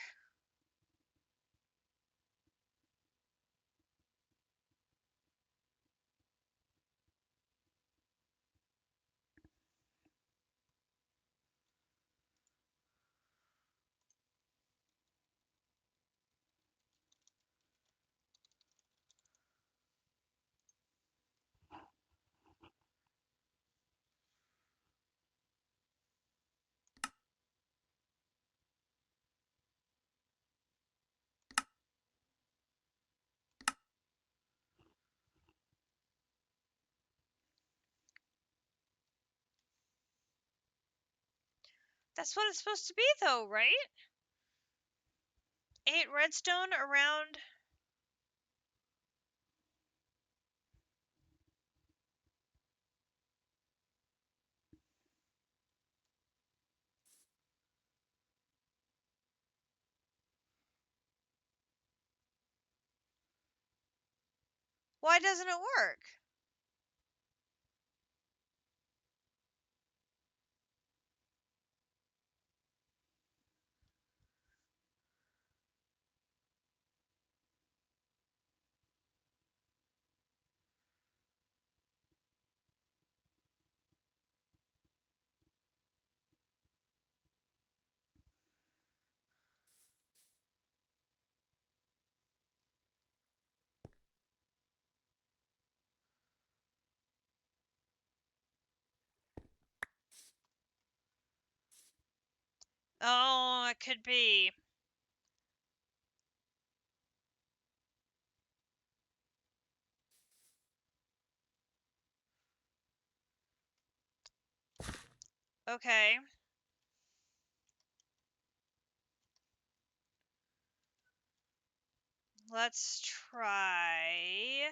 That's what it's supposed to be though, right? 8 redstone around. Why doesn't it work? Oh, it could be. Okay. Let's try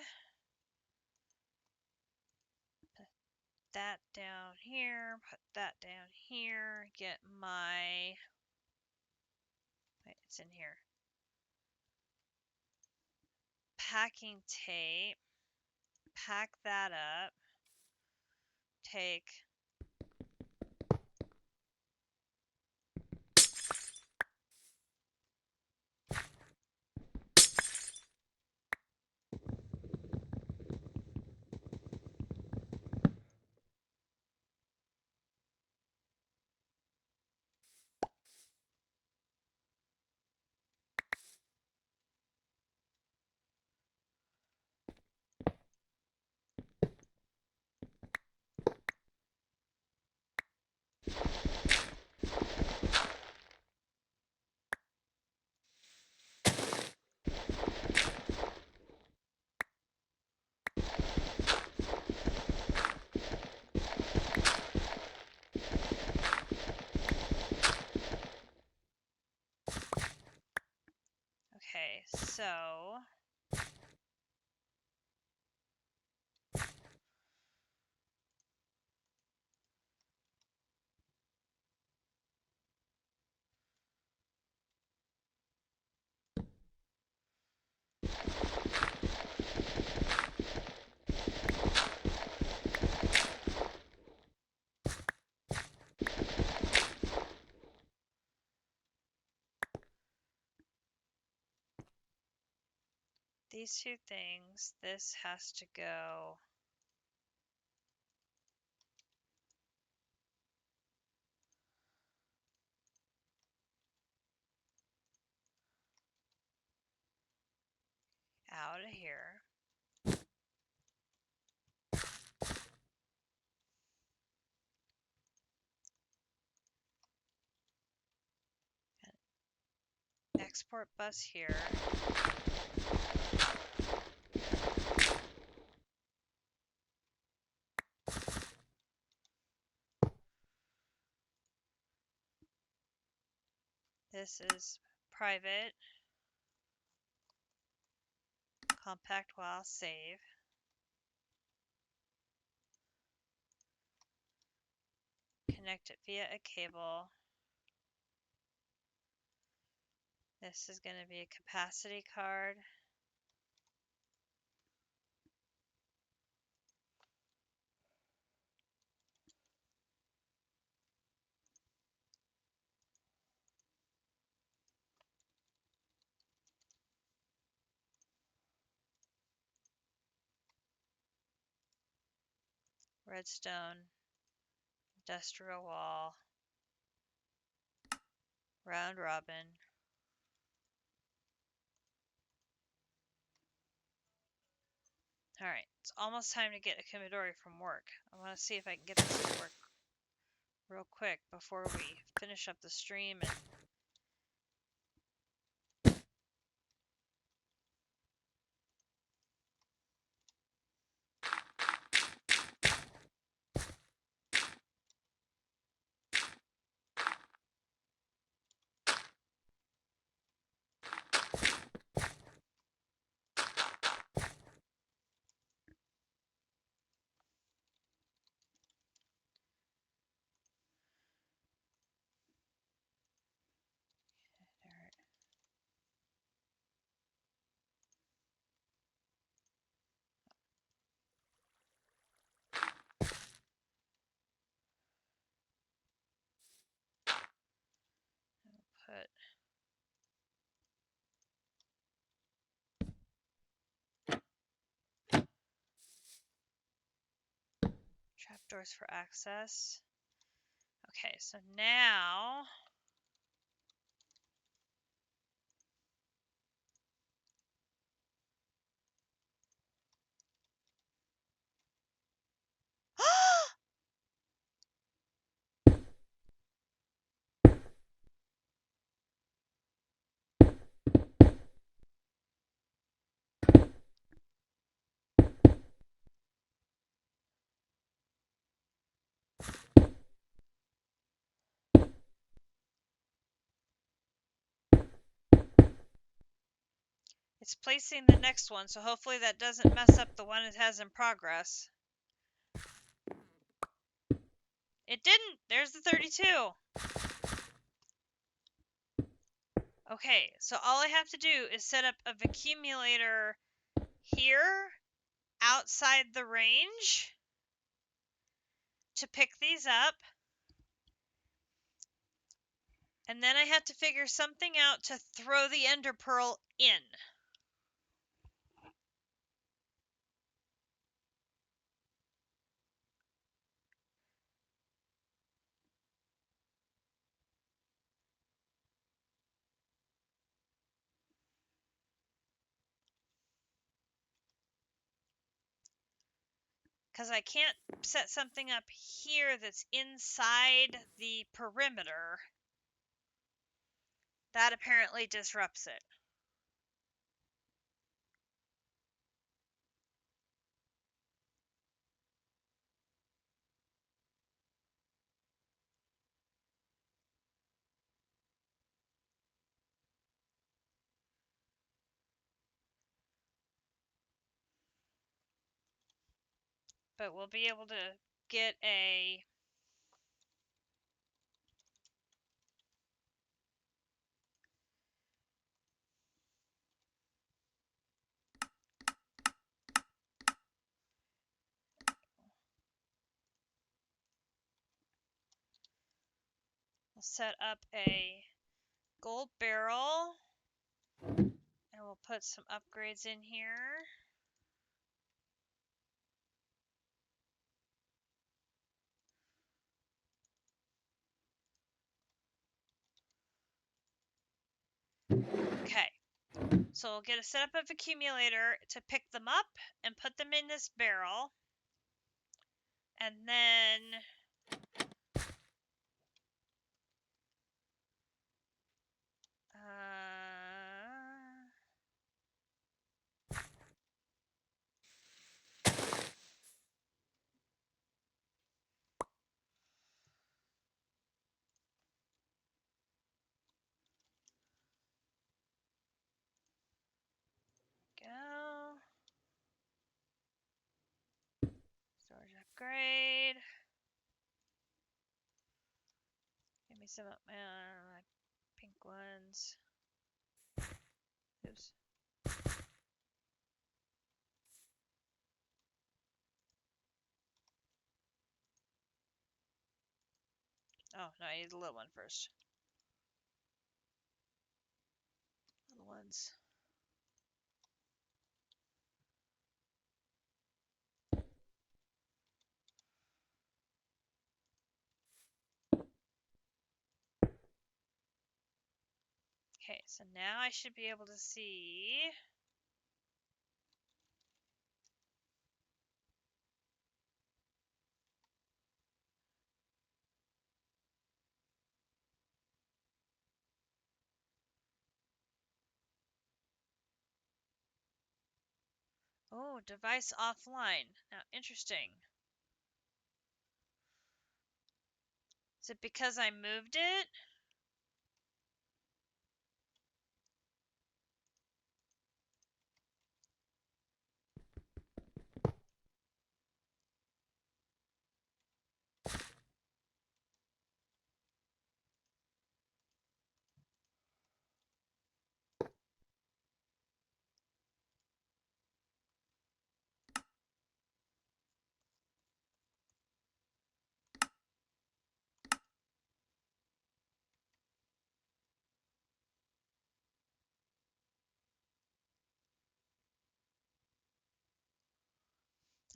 put that down here, put that down here, get my, wait, it's in here. packing tape, pack that up, take Okay, so these two things, this has to go out of here. Export bus here. This is private. Compact while save. Connect it via a cable. This is going to be a capacity card. Redstone. Industrial wall. Round robin. Alright, it's almost time to get a Komodori from work. I want to see if I can get this to work real quick before we finish up the stream and put trapdoors for access. Okay, so now it's placing the next one, so hopefully that doesn't mess up the one it has in progress. It didn't! There's the 32! Okay, so all I have to do is set up a accumulator here outside the range to pick these up. And then I have to figure something out to throw the ender pearl in. Because I can't set something up here that's inside the perimeter. That apparently disrupts it. But we'll be able to get a... We'll set up a gold barrel. And we'll put some upgrades in here. Okay. So we'll get a setup of accumulator to pick them up and put them in this barrel. And then go. Storage upgrade. Give me some pink ones. Oops. Oh, no, I need the little one first. Little ones. Okay, so now I should be able to see. Oh, device offline. Now, interesting. Is it because I moved it?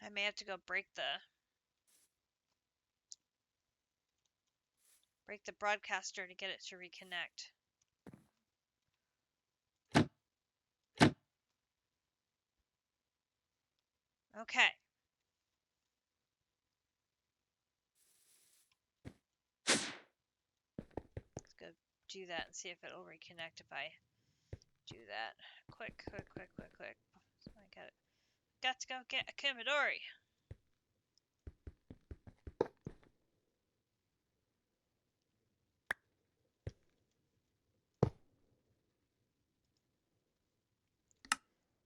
I may have to go break the broadcaster to get it to reconnect. Okay. Let's go do that and see if it'll reconnect if I do that. Quick. So I got to go get a Kumidori.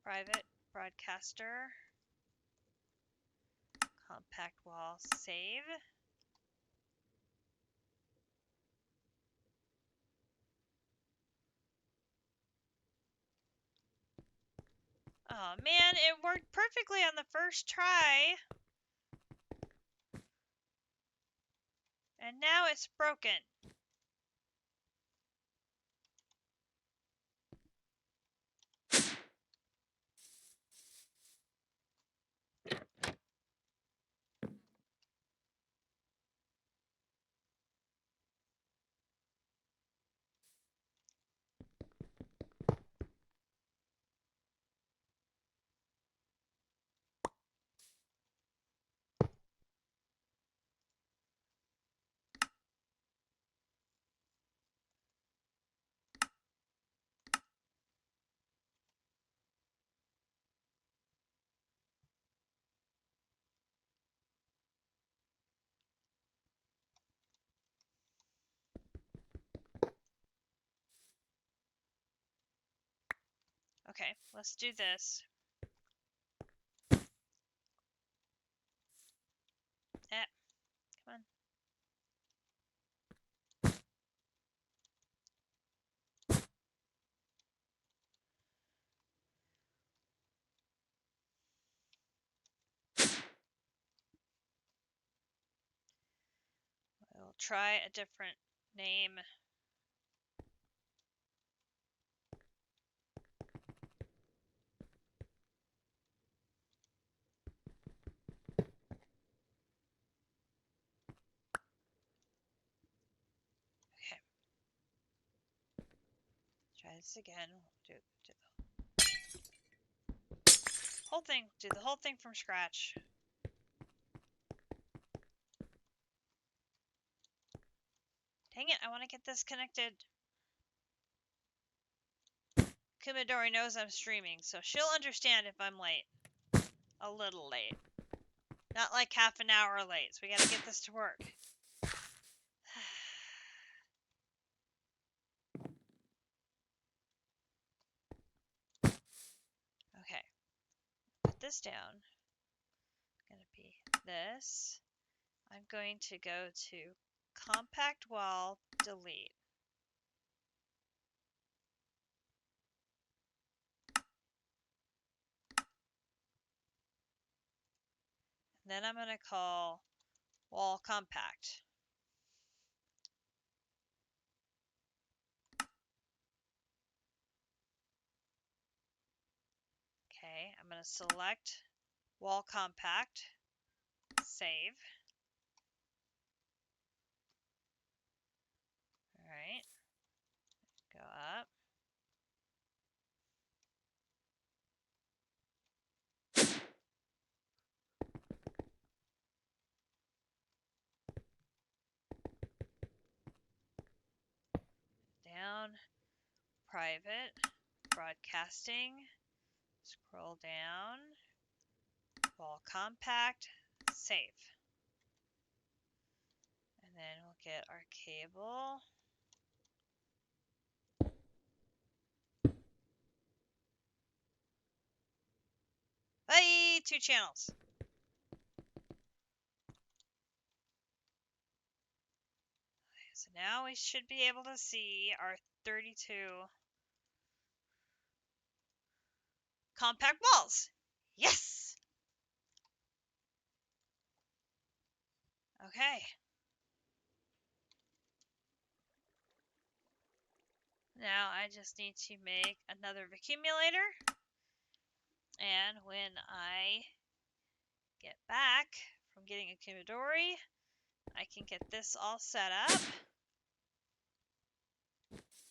Private broadcaster. Compact wall save. Oh, Oh man, it worked perfectly on the first try. And now it's broken. Okay, let's do this. Come on. We'll try a different name. Okay. Try this again. Do the whole thing. Do the whole thing from scratch. Dang it, I want to get this connected. Kumidori knows I'm streaming, so she'll understand if I'm late. A little late. Not like half an hour late, so we gotta get this to work. Okay. Put this down. Gonna be this. I'm going to go to compact wall, delete. Then I'm going to call wall compact. Okay, I'm going to select wall compact, save. All right, go up. Down, private, broadcasting, scroll down, wall compact, save. And then we'll get our cable. Bye! 2 channels. So now we should be able to see our 32 compact walls. Yes! Okay. Now I just need to make another accumulator. And when I get back from getting a Kumidori, I can get this all set up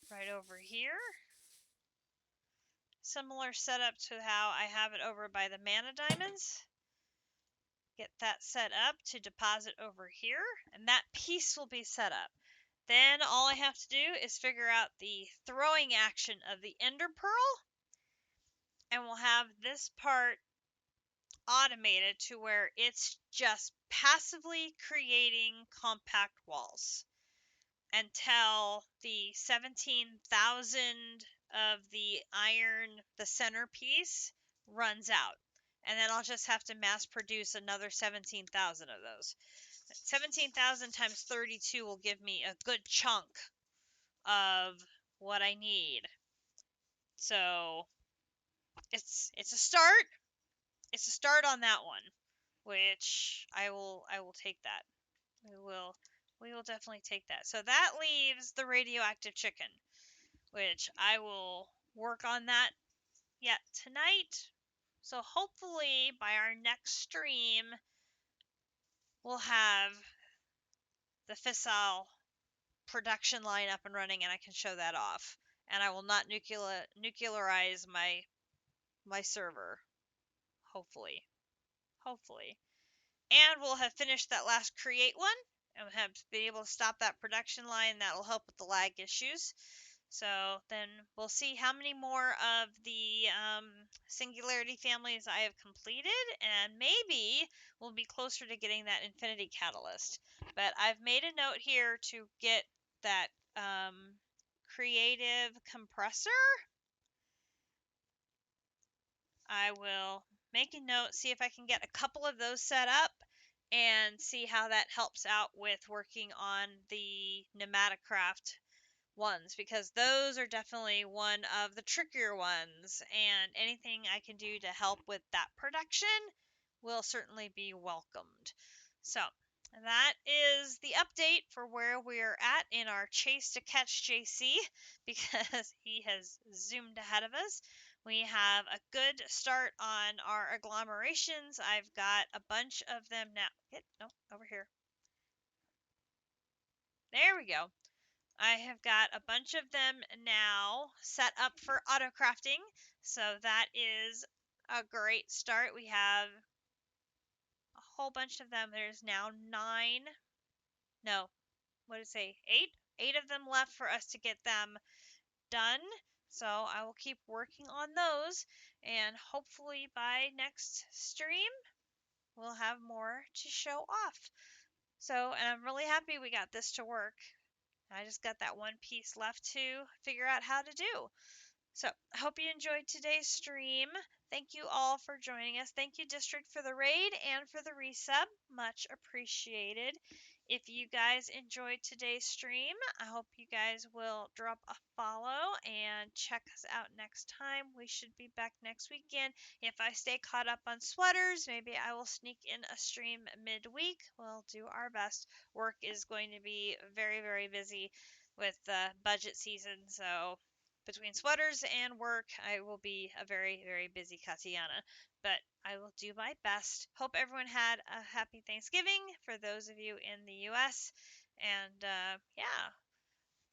right over here. Similar setup to how I have it over by the mana diamonds. Get that set up to deposit over here, and that piece will be set up. Then all I have to do is figure out the throwing action of the Ender Pearl, and we'll have this part automated to where it's just passively creating compact walls until the 17,000 of the iron, the centerpiece, runs out. And then I'll just have to mass produce another 17,000 of those. 17,000 times 32 will give me a good chunk of what I need. So it's a start. It's a start on that one, which I will take that. We will definitely take that. So that leaves the radioactive chicken, which I will work on that yet tonight. So hopefully by our next stream we'll have the fissile production line up and running and I can show that off. And I will not nuclearize my server. Hopefully. Hopefully. And we'll have finished that last create one and we'll have been able to stop that production line. That'll help with the lag issues. So then we'll see how many more of the Singularity families I have completed, and maybe we'll be closer to getting that Infinity Catalyst. But I've made a note here to get that creative compressor. I will make a note, see if I can get a couple of those set up, and see how that helps out with working on the Pneumaticraft ones, because those are definitely one of the trickier ones, and anything I can do to help with that production will certainly be welcomed. So that is the update for where we're at in our chase to catch JC, because he has zoomed ahead of us. We have a good start on our agglomerations. I've got a bunch of them now. No, over here. There we go. I have got a bunch of them now set up for auto crafting, so that is a great start. We have a whole bunch of them. There's now 9, no, what did it say, 8 of them left for us to get them done. So I will keep working on those, and hopefully by next stream we'll have more to show off. So, and I'm really happy we got this to work. I just got that one piece left to figure out how to do. So, I hope you enjoyed today's stream. Thank you all for joining us. Thank you, District, for the raid and for the resub. Much appreciated. If you guys enjoyed today's stream, I hope you guys will drop a follow and check us out next time. We should be back next weekend. If I stay caught up on sweaters, maybe I will sneak in a stream midweek. We'll do our best. Work is going to be very, very busy with the budget season, so between sweaters and work, I will be a very, very busy Katiana, but I will do my best. Hope everyone had a happy Thanksgiving for those of you in the US. And yeah,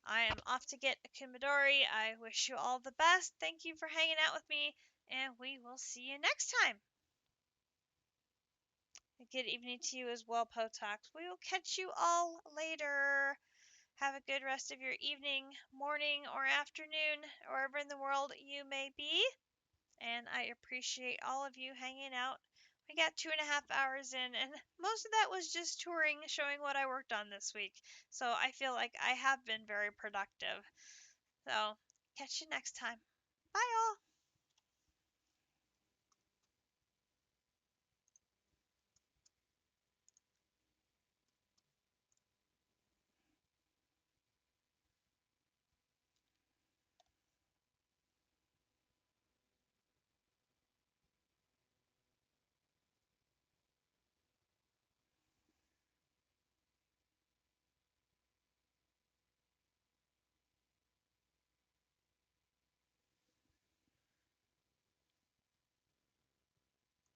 I am off to get a Kumidori. I wish you all the best. Thank you for hanging out with me, and we will see you next time. Good evening to you as well, Potox. We will catch you all later. Have a good rest of your evening, morning, or afternoon, wherever in the world you may be. And I appreciate all of you hanging out. We got 2.5 hours in, and most of that was just touring, showing what I worked on this week. So I feel like I have been very productive. So catch you next time. Bye, all.